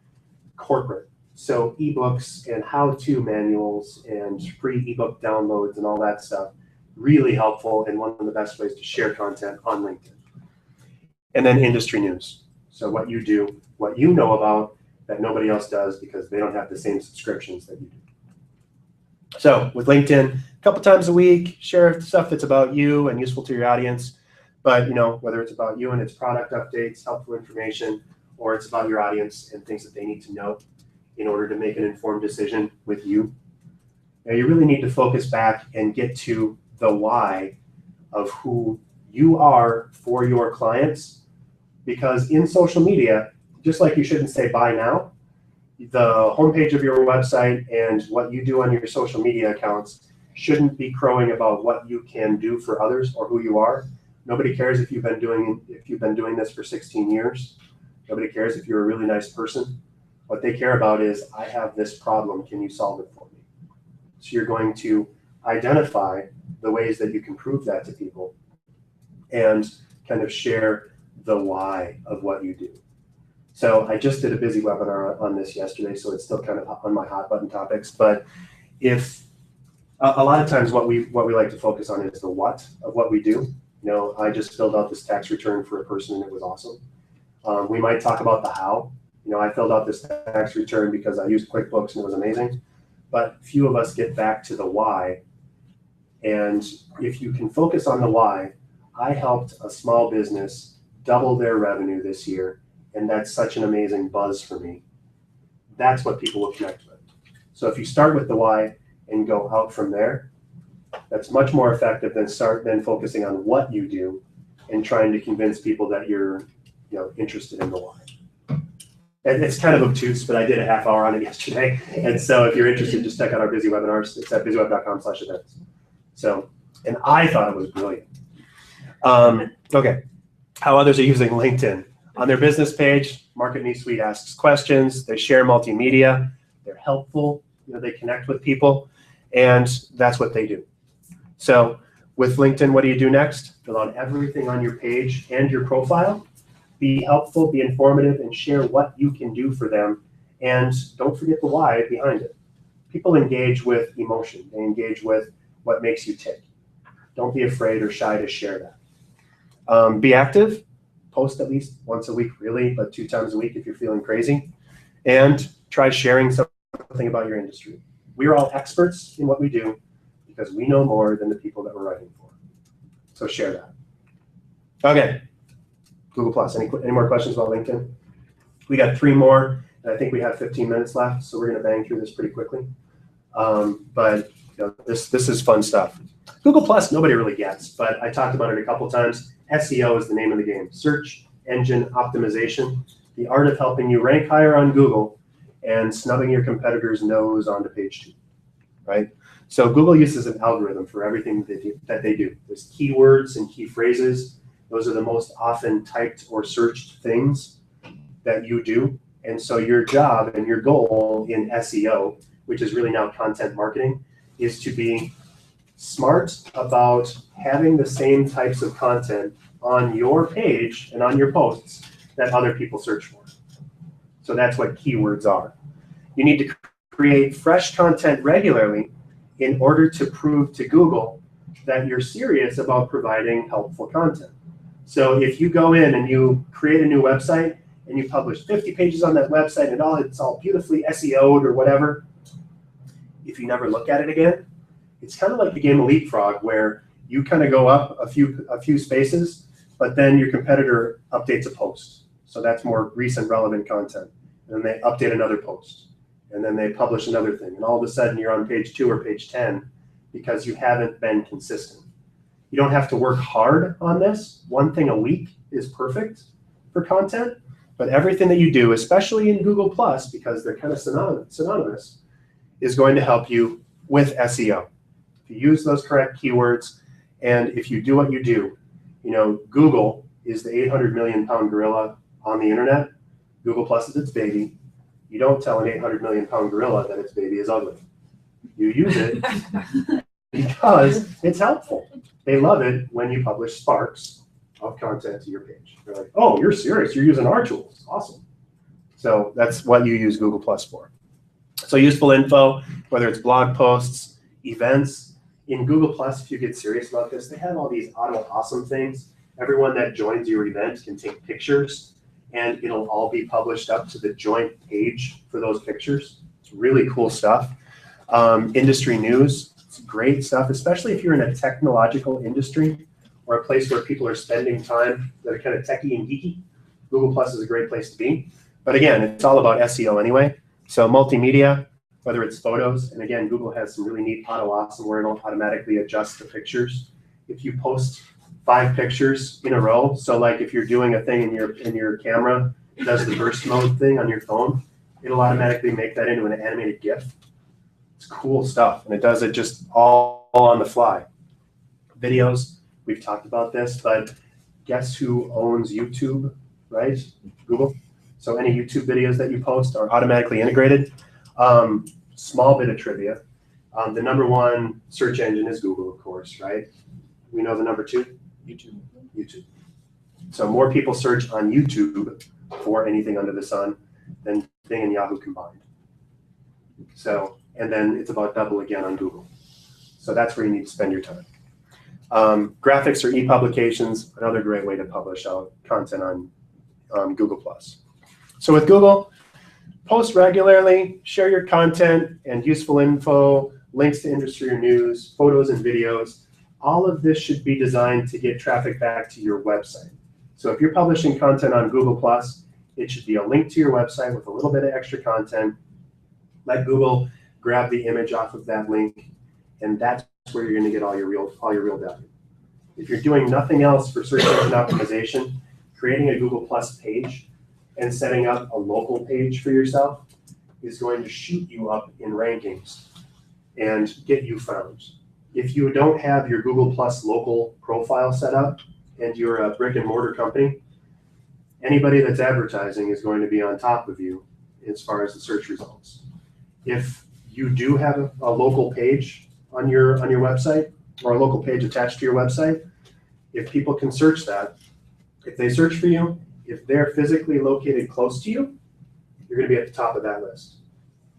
corporate. So ebooks and how-to manuals and free ebook downloads and all that stuff, really helpful and one of the best ways to share content on LinkedIn. And then industry news. So what you do, what you know about that nobody else does because they don't have the same subscriptions that you do. So with LinkedIn, a couple times a week, share stuff that's about you and useful to your audience. But whether it's about you and its product updates, helpful information, or it's about your audience and things that they need to know in order to make an informed decision with you. You really need to focus back and get to the why of who you are for your clients, because in social media, just like you shouldn't say buy now, the homepage of your website and what you do on your social media accounts shouldn't be crowing about what you can do for others or who you are. Nobody cares if you've been doing this for 16 years. Nobody cares if you're a really nice person. What they care about is, I have this problem, can you solve it for me? So you're going to identify the ways that you can prove that to people and kind of share the why of what you do. So I just did a busy webinar on this yesterday, so it's still kind of on my hot button topics. But if a lot of times what we like to focus on is the what of what we do. I just filled out this tax return for a person and it was awesome. We might talk about the how. I filled out this tax return because I used QuickBooks and it was amazing. But few of us get back to the why. And if you can focus on the why, I helped a small business double their revenue this year, and that's such an amazing buzz for me. That's what people will connect with. So if you start with the why and go out from there, that's much more effective than focusing on what you do and trying to convince people that you're interested in the why. And it's kind of obtuse, but I did a half hour on it yesterday. And so if you're interested, just check out our Busy webinars. It's at BizzyWeb.com/events. So, and I thought it was brilliant. Okay, how others are using LinkedIn. On their business page, Market News Suite asks questions. They share multimedia. They're helpful. They connect with people, and that's what they do. So with LinkedIn, what do you do next? Fill out everything on your page and your profile. Be helpful, be informative, and share what you can do for them. And don't forget the why behind it. People engage with emotion. They engage with what makes you tick. Don't be afraid or shy to share that. Be active. Post at least once a week, really, but 2 times a week if you're feeling crazy. And try sharing something about your industry. We're all experts in what we do because we know more than the people that we're writing for. So share that. Okay. Google Plus. Any more questions about LinkedIn? We got 3 more And I think we have 15 minutes left, so we're going to bang through this pretty quickly. But you know, this is fun stuff. Google Plus, nobody really gets, but I talked about it a couple times. SEO is the name of the game. Search engine optimization, the art of helping you rank higher on Google and snubbing your competitors' nose onto page 2, right? So Google uses an algorithm for everything that they do. There's keywords and key phrases. Those are the most often typed or searched things that you do. And so your job and your goal in SEO, which is really now content marketing, is to be smart about having the same types of content on your page and on your posts that other people search for. So that's what keywords are. You need to create fresh content regularly in order to prove to Google that you're serious about providing helpful content. So if you go in and you create a new website and you publish 50 pages on that website and it's all beautifully SEO'd or whatever, if you never look at it again, it's kind of like the game of leapfrog where you kind of go up a few spaces, but then your competitor updates a post. So that's more recent relevant content. And then they update another post. And then they publish another thing. And all of a sudden you're on page 2 or page 10 because you haven't been consistent. You don't have to work hard on this. One thing a week is perfect for content, but everything that you do, especially in Google Plus, because they're kind of synonymous, is going to help you with SEO. If you use those correct keywords, and if you do what you do, you know, Google is the 800 million pound gorilla on the internet. Google Plus is its baby. You don't tell an 800 million pound gorilla that its baby is ugly. You use it because it's helpful. They love it when you publish sparks of content to your page. They're like, oh, you're serious, you're using our tools, awesome. So that's what you use Google Plus for. So useful info, whether it's blog posts, events. In Google Plus, if you get serious about this, they have all these auto awesome things. Everyone that joins your event can take pictures and it'll all be published up to the joint page for those pictures. It's really cool stuff. Industry news, it's great stuff, especially if you're in a technological industry or a place where people are spending time that are kind of techie and geeky. Google Plus is a great place to be. But again, it's all about SEO anyway. So multimedia, whether it's photos, and again, Google has some really neat auto awesome where it'll automatically adjust the pictures. If you post 5 pictures in a row, so like if you're doing a thing in your camera, it does the burst mode thing on your phone, it'll automatically make that into an animated GIF. It's cool stuff, and it does it just all on the fly. Videos, we've talked about this, but guess who owns YouTube, right? Google. So any YouTube videos that you post are automatically integrated. Small bit of trivia. The #1 search engine is Google, of course, right? We know the #2? YouTube. So more people search on YouTube for anything under the sun than Bing and Yahoo combined. So, and then it's about double again on Google. So that's where you need to spend your time. Graphics or e-publications, another great way to publish out content on Google+. So with Google, post regularly, share your content and useful info, links to industry news, photos and videos. All of this should be designed to get traffic back to your website. So if you're publishing content on Google+, it should be a link to your website with a little bit of extra content. Let Google grab the image off of that link, and that's where you're going to get all your real value. If you're doing nothing else for search engine optimization, creating a Google+ page and setting up a local page for yourself is going to shoot you up in rankings and get you found. If you don't have your Google+ local profile set up and you're a brick and mortar company, anybody that's advertising is going to be on top of you as far as the search results. If you do have a local page on your website or a local page attached to your website, if people can search that, if they search for you, if they're physically located close to you, you're going to be at the top of that list.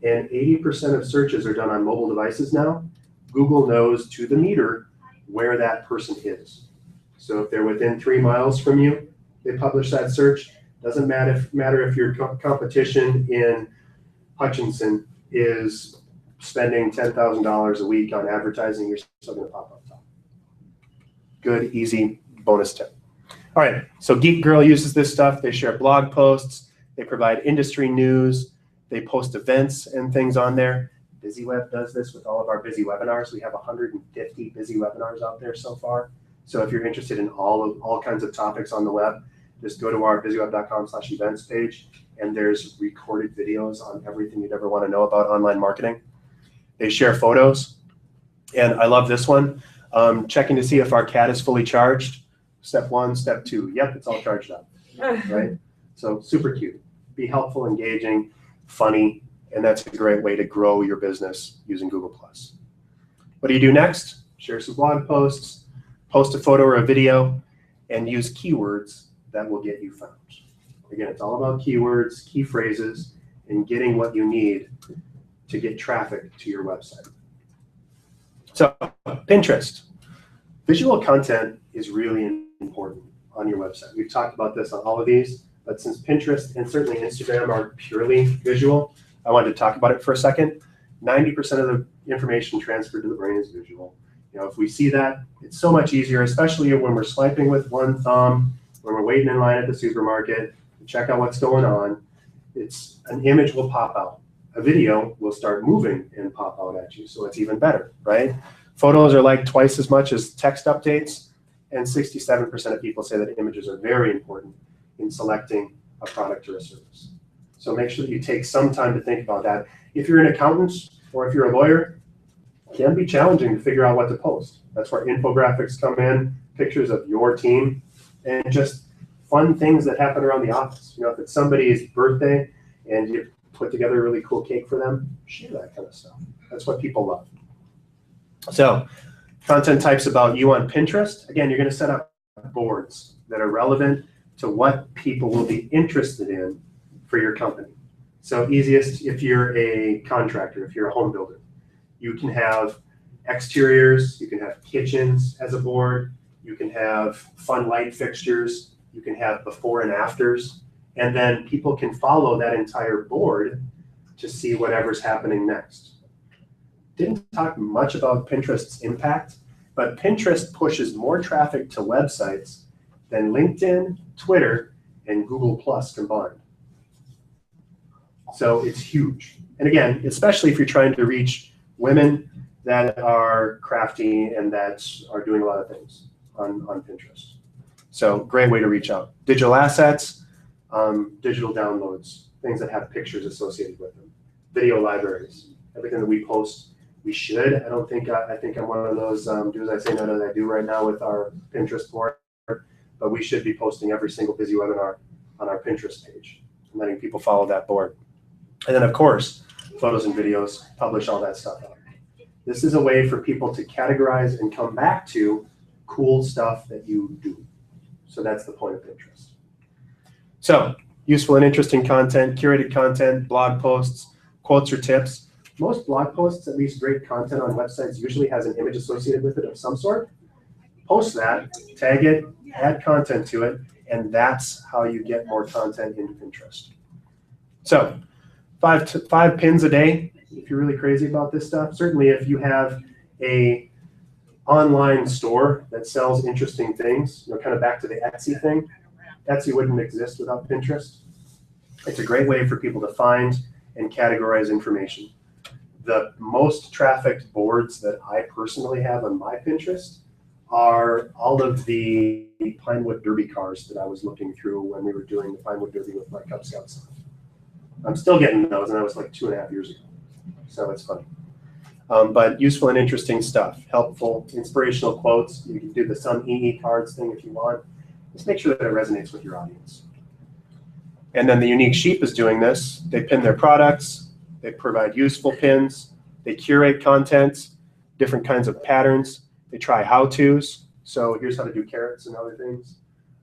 And 80% of searches are done on mobile devices now. Google knows to the meter where that person is. So if they're within 3 miles from you, they publish that search. Doesn't matter if your competition in Hutchinson is spending $10,000 a week on advertising, you're still going to pop up top. Good, easy bonus tip. All right, so Geek Girl uses this stuff. They share blog posts. They provide industry news. They post events and things on there. BizzyWeb does this with all of our busy webinars. We have 150 busy webinars out there so far. So if you're interested in all kinds of topics on the web, just go to our BizzyWeb.com/events page, and there's recorded videos on everything you'd ever want to know about online marketing. They share photos, and I love this one. Checking to see if our CAD is fully charged. Step 1, step 2. Yep, it's all charged up, right? So super cute. Be helpful, engaging, funny, and that's a great way to grow your business using Google+. What do you do next? Share some blog posts, post a photo or a video, and use keywords that will get you found. Again, it's all about keywords, key phrases, and getting what you need to get traffic to your website. So, Pinterest. Visual content is really important on your website. We've talked about this on all of these, but since Pinterest and certainly Instagram are purely visual, I wanted to talk about it for a second. 90% of the information transferred to the brain is visual. If we see that, it's so much easier, especially when we're swiping with one thumb, when we're waiting in line at the supermarket to check out what's going on. An image will pop out. A video will start moving and pop out at you, so it's even better, right? Photos are like twice as much as text updates, and 67% of people say that images are very important in selecting a product or a service. So make sure that you take some time to think about that. If you're an accountant or if you're a lawyer, it can be challenging to figure out what to post. That's where infographics come in, pictures of your team, and just fun things that happen around the office. If it's somebody's birthday and you put together a really cool cake for them, share that kind of stuff. That's what people love. So, content types about you on Pinterest. Again, you're going to set up boards that are relevant to what people will be interested in for your company. So easiest if you're a contractor, if you're a home builder. You can have exteriors, you can have kitchens as a board, you can have fun light fixtures, you can have before and afters, and then people can follow that entire board to see whatever's happening next. Didn't talk much about Pinterest's impact, but Pinterest pushes more traffic to websites than LinkedIn, Twitter, and Google Plus combined. So it's huge. And again, especially if you're trying to reach women that are crafty and that are doing a lot of things on Pinterest. So great way to reach out. Digital assets, digital downloads, things that have pictures associated with them. Video libraries, everything that we post, we should. I think I'm one of those do as I say, not as I do right now with our Pinterest board, but we should be posting every single busy webinar on our Pinterest page and letting people follow that board. And then of course, photos and videos, publish all that stuff out. This is a way for people to categorize and come back to cool stuff that you do. So that's the point of Pinterest. So useful and interesting content, curated content, blog posts, quotes or tips. Most blog posts, at least great content on websites, usually has an image associated with it of some sort. Post that, tag it, add content to it, and that's how you get more content into Pinterest. So 5 pins a day, if you're really crazy about this stuff. Certainly if you have a online store that sells interesting things, kind of back to the Etsy thing. Etsy wouldn't exist without Pinterest. It's a great way for people to find and categorize information. The most trafficked boards that I personally have on my Pinterest are all of the Pinewood Derby cars that I was looking through when we were doing the Pinewood Derby with my Cub Scouts. I'm still getting those, and that was like 2.5 years ago. So it's funny. But useful and interesting stuff, helpful, inspirational quotes. You can do the Sun EE cards thing if you want. Just make sure that it resonates with your audience. And then the Unique Sheep is doing this. They pin their products. They provide useful pins. They curate content, different kinds of patterns. They try how-tos. So here's how to do carrots and other things.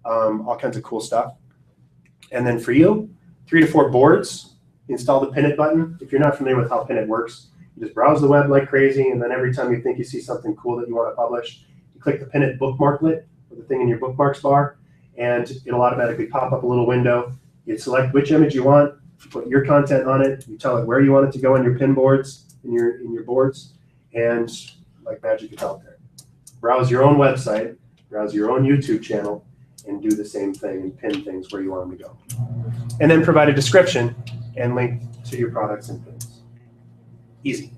All kinds of cool stuff. And then for you, 3 to 4 boards. Install the Pin It button. If you're not familiar with how Pin It works, you just browse the web like crazy, and then every time you think you see something cool that you want to publish, you click the Pin It bookmarklet, or the thing in your bookmarks bar, and it'll automatically pop up a little window. You select which image you want, you put your content on it, you tell it where you want it to go in your pin boards, in your boards, and like magic, it's out there. Browse your own website, browse your own YouTube channel, and do the same thing and pin things where you want them to go. And then provide a description and link to your products and things. Easy.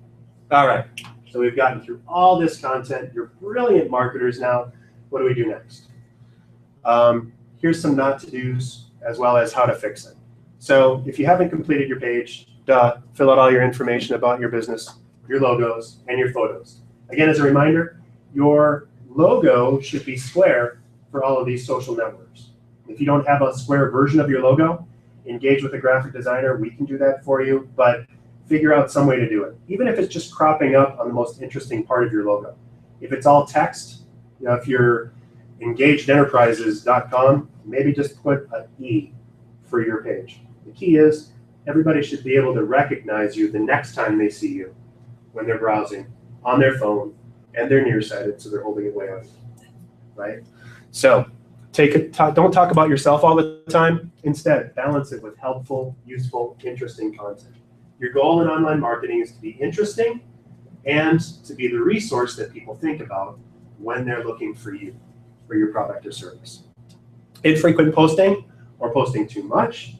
All right, so we've gotten through all this content. You're brilliant marketers now. What do we do next? Here's some not to do's as well as how to fix it. So if you haven't completed your page, fill out all your information about your business, your logos, and your photos. Again, as a reminder, your logo should be square for all of these social networks. If you don't have a square version of your logo, engage with a graphic designer. We can do that for you, but figure out some way to do it. Even if it's just cropping up on the most interesting part of your logo. If it's all text, if you're engagedenterprises.com, maybe just put an E for your page. The key is everybody should be able to recognize you the next time they see you when they're browsing on their phone and they're nearsighted, so they're holding it way out, right? So don't talk about yourself all the time. Instead, balance it with helpful, useful, interesting content. Your goal in online marketing is to be interesting and to be the resource that people think about when they're looking for you, for your product or service. Infrequent posting or posting too much.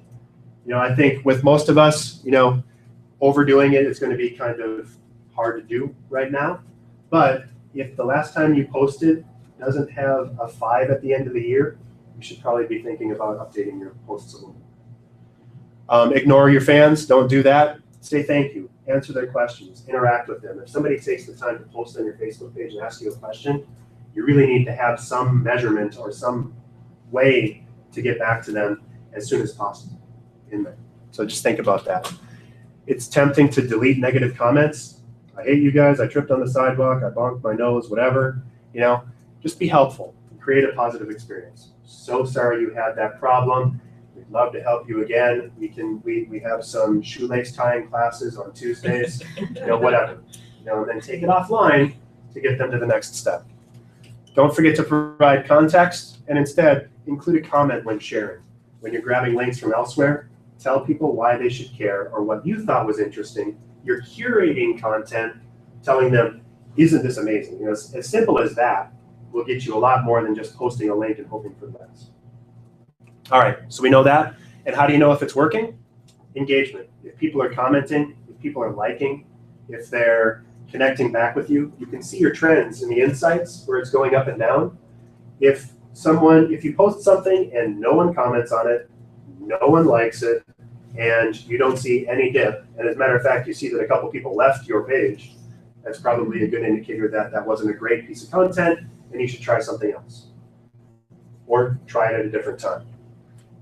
I think with most of us, overdoing it is going to be kind of hard to do right now. But if the last time you posted doesn't have a 5 at the end of the year, you should probably be thinking about updating your posts a little more. Ignore your fans. Don't do that. Say thank you. Answer their questions. Interact with them. If somebody takes the time to post on your Facebook page and ask you a question, you really need to have some measurement or some way to get back to them as soon as possible in there. So just think about that. It's tempting to delete negative comments. I hate you guys. I tripped on the sidewalk. I bonked my nose, whatever. Just be helpful and create a positive experience. So sorry you had that problem. We'd love to help you again. We have some shoelace tying classes on Tuesdays, whatever. And then take it offline to get them to the next step. Don't forget to provide context and instead include a comment when sharing. When you're grabbing links from elsewhere, tell people why they should care or what you thought was interesting. You're curating content, telling them, isn't this amazing? As simple as that will get you a lot more than just posting a link and hoping for the best. All right, so we know that. And how do you know if it's working? Engagement. If people are commenting, if people are liking, if they're connecting back with you, you can see your trends in the insights where it's going up and down. If you post something and no one comments on it, no one likes it, and you don't see any dip, and as a matter of fact, you see that a couple people left your page, that's probably a good indicator that that wasn't a great piece of content and you should try something else. Or try it at a different time.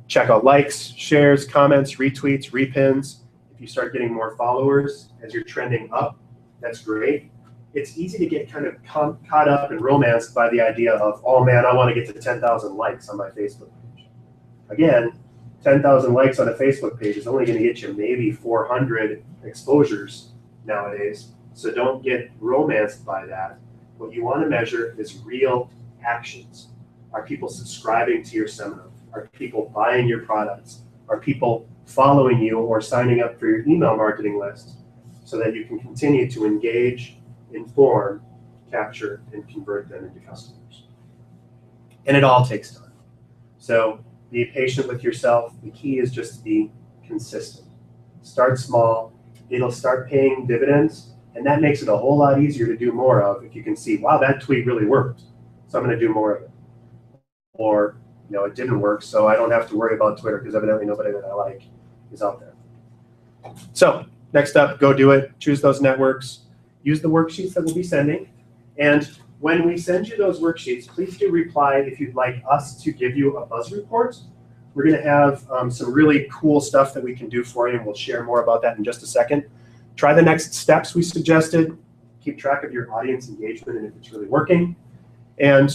Check out likes, shares, comments, retweets, repins. If you start getting more followers as you're trending up, that's great. It's easy to get kind of caught up and romanced by the idea of, oh man, I want to get to 10,000 likes on my Facebook page. Again, 10,000 likes on a Facebook page is only going to get you maybe 400 exposures nowadays. So don't get romanced by that. What you want to measure is real actions. Are people subscribing to your seminar? Are people buying your products? Are people following you or signing up for your email marketing list so that you can continue to engage, inform, capture, and convert them into customers? And it all takes time. So be patient with yourself. The key is just to be consistent. Start small. It'll start paying dividends, and that makes it a whole lot easier to do more of if you can see, wow, that tweet really worked, so I'm going to do more of it. Or, it didn't work, so I don't have to worry about Twitter because evidently nobody that I like is out there. So next up, go do it. Choose those networks. Use the worksheets that we'll be sending. And when we send you those worksheets, please do reply if you'd like us to give you a buzz report. We're going to have some really cool stuff that we can do for you, and we'll share more about that in just a second. Try the next steps we suggested. Keep track of your audience engagement and if it's really working. And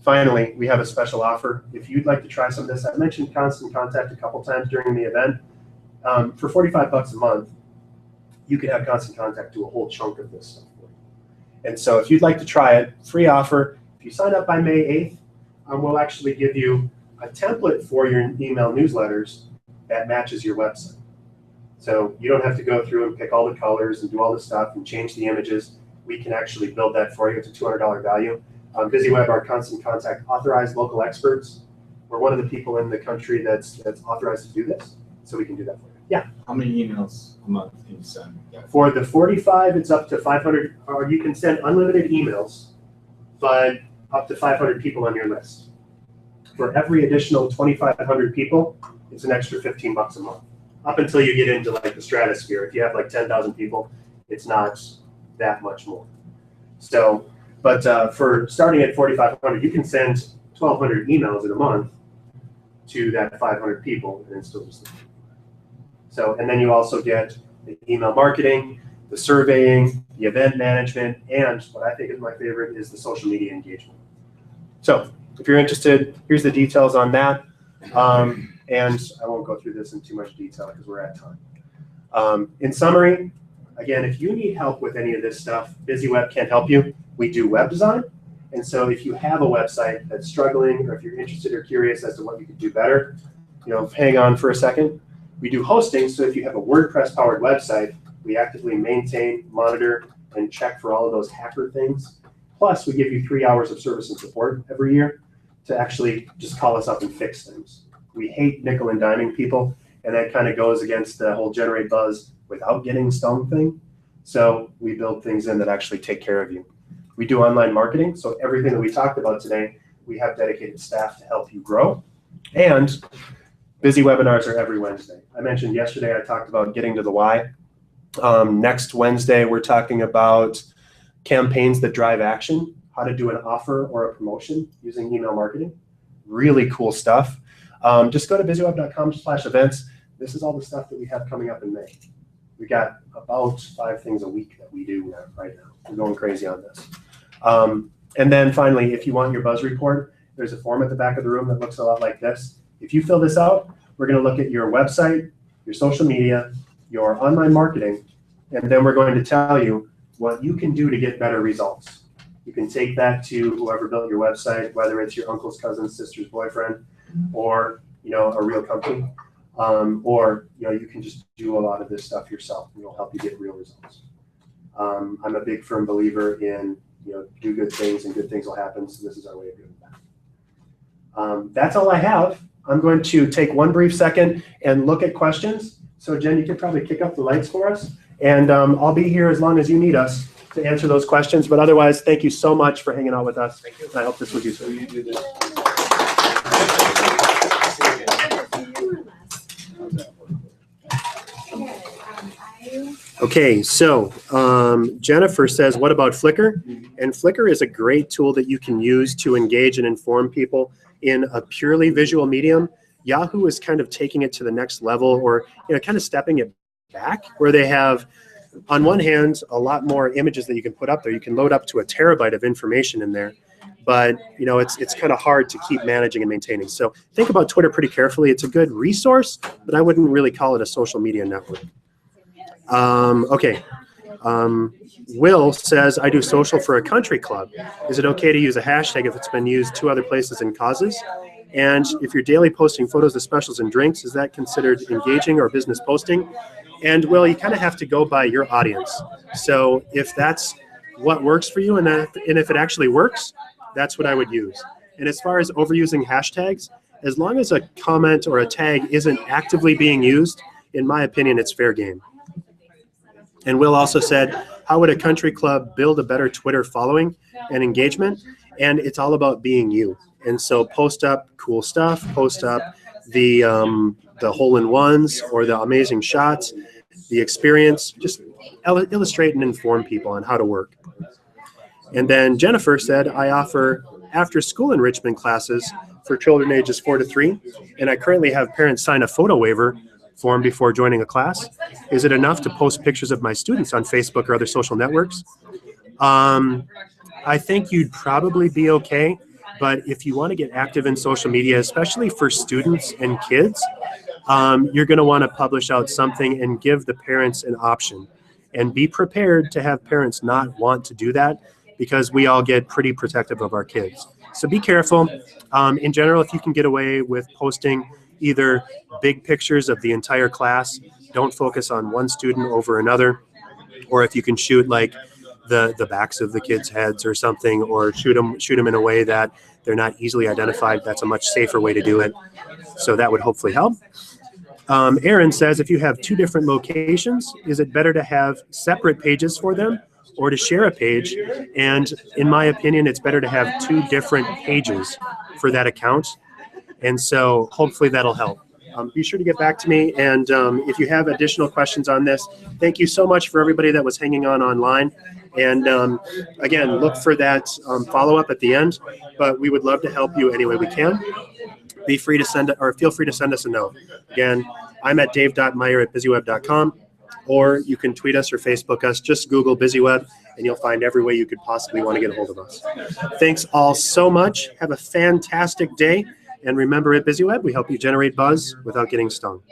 finally, we have a special offer. If you'd like to try some of this, I mentioned Constant Contact a couple times during the event. For $45 a month, you can have Constant Contact do a whole chunk of this stuff for you. And so if you'd like to try it, free offer. If you sign up by May 8th, we'll actually give you a template for your email newsletters that matches your website. So you don't have to go through and pick all the colors and do all the stuff and change the images. We can actually build that for you. It's a $200 value. BizzyWeb, our Constant Contact authorized local experts, we're one of the people in the country that's authorized to do this, so we can do that for you. Yeah. How many emails a month can you send? For the 45, it's up to 500, or you can send unlimited emails, but up to 500 people on your list. For every additional 2,500 people, it's an extra $15 a month. Up until you get into like the stratosphere. If you have like 10,000 people, it's not that much more. So, but for starting at 4,500, you can send 1,200 emails in a month to that 500 people, and it's still just. So, and then you also get the email marketing, the surveying, the event management, and what I think is my favorite is the social media engagement. So if you're interested, here's the details on that. And I won't go through this in too much detail because we're at time. In summary, again, if you need help with any of this stuff, BizzyWeb can't help you. We do web design. And so if you have a website that's struggling, or if you're interested or curious as to what you could do better, hang on for a second. We do hosting, so if you have a WordPress-powered website, we actively maintain, monitor, and check for all of those hacker things. Plus, we give you 3 hours of service and support every year to actually just call us up and fix things. We hate nickel and diming people, and that kind of goes against the whole generate buzz without getting stung thing. So we build things in that actually take care of you. We do online marketing, so everything that we talked about today, we have dedicated staff to help you grow. And Busy webinars are every Wednesday. I mentioned yesterday, I talked about getting to the why. Next Wednesday, we're talking about campaigns that drive action, how to do an offer or a promotion using email marketing. Really cool stuff. Just go to BizzyWeb.com/events. This is all the stuff that we have coming up in May. We got about 5 things a week that we do right now. We're going crazy on this. And then finally, if you want your buzz report, there's a form at the back of the room that looks a lot like this. If you fill this out, we're going to look at your website, your social media, your online marketing, and then we're going to tell you what you can do to get better results. You can take that to whoever built your website, whether it's your uncle's cousin's sister's boyfriend, or a real company, or you can just do a lot of this stuff yourself, and it'll help you get real results. I'm a big firm believer in do good things and good things will happen. So this is our way of doing that. That's all I have. I'm going to take one brief second and look at questions. So Jen, you can probably kick up the lights for us, and I'll be here as long as you need us to answer those questions. But otherwise, thank you so much for hanging out with us. Thank you. I hope this was useful. So you do this. Okay, so Jennifer says, what about Flickr? And Flickr is a great tool that you can use to engage and inform people in a purely visual medium. Yahoo is kind of taking it to the next level, or kind of stepping it back, where they have, on one hand, a lot more images that you can put up there. You can load up to 1 terabyte of information in there, but it's kind of hard to keep managing and maintaining. So think about Twitter pretty carefully. It's a good resource, but I wouldn't really call it a social media network. Okay. Will says, I do social for a country club. Is it okay to use a hashtag if it's been used 2 other places in causes? And if you're daily posting photos of specials and drinks, is that considered engaging or business posting? And Will, you kind of have to go by your audience. So if that's what works for you, and if it actually works, that's what I would use. And as far as overusing hashtags, as long as a comment or a tag isn't actively being used, in my opinion, it's fair game. And Will also said, how would a country club build a better Twitter following and engagement? And it's all about being you. And so post up cool stuff, post up the hole-in-ones or the amazing shots, the experience, just illustrate and inform people on how to work. And then Jennifer said, I offer after-school enrichment classes for children ages 4 to 3, and I currently have parents sign a photo waiver form before joining a class. Is it enough to post pictures of my students on Facebook or other social networks? I think you'd probably be okay, but if you want to get active in social media, especially for students and kids, you're going to want to publish out something and give the parents an option. And be prepared to have parents not want to do that, because we all get pretty protective of our kids. So be careful. In general, if you can get away with posting either big pictures of the entire class, don't focus on one student over another, or if you can shoot like the backs of the kids' heads or something, or shoot them in a way that they're not easily identified. That's a much safer way to do it. So that would hopefully help. Aaron says, if you have two different locations, is it better to have separate pages for them or to share a page? And in my opinion, it's better to have two different pages for that account. And so hopefully that'll help. Be sure to get back to me. And if you have additional questions on this, thank you so much for everybody that was hanging on online. And again, look for that follow-up at the end. But we would love to help you any way we can. Be free to send, or feel free to send us a note. Again, I'm at dave.meyer@BizzyWeb.com, or you can tweet us or Facebook us. Just Google BizzyWeb, and you'll find every way you could possibly want to get a hold of us. Thanks all so much. Have a fantastic day. And remember, at BizzyWeb, we help you generate buzz without getting stung.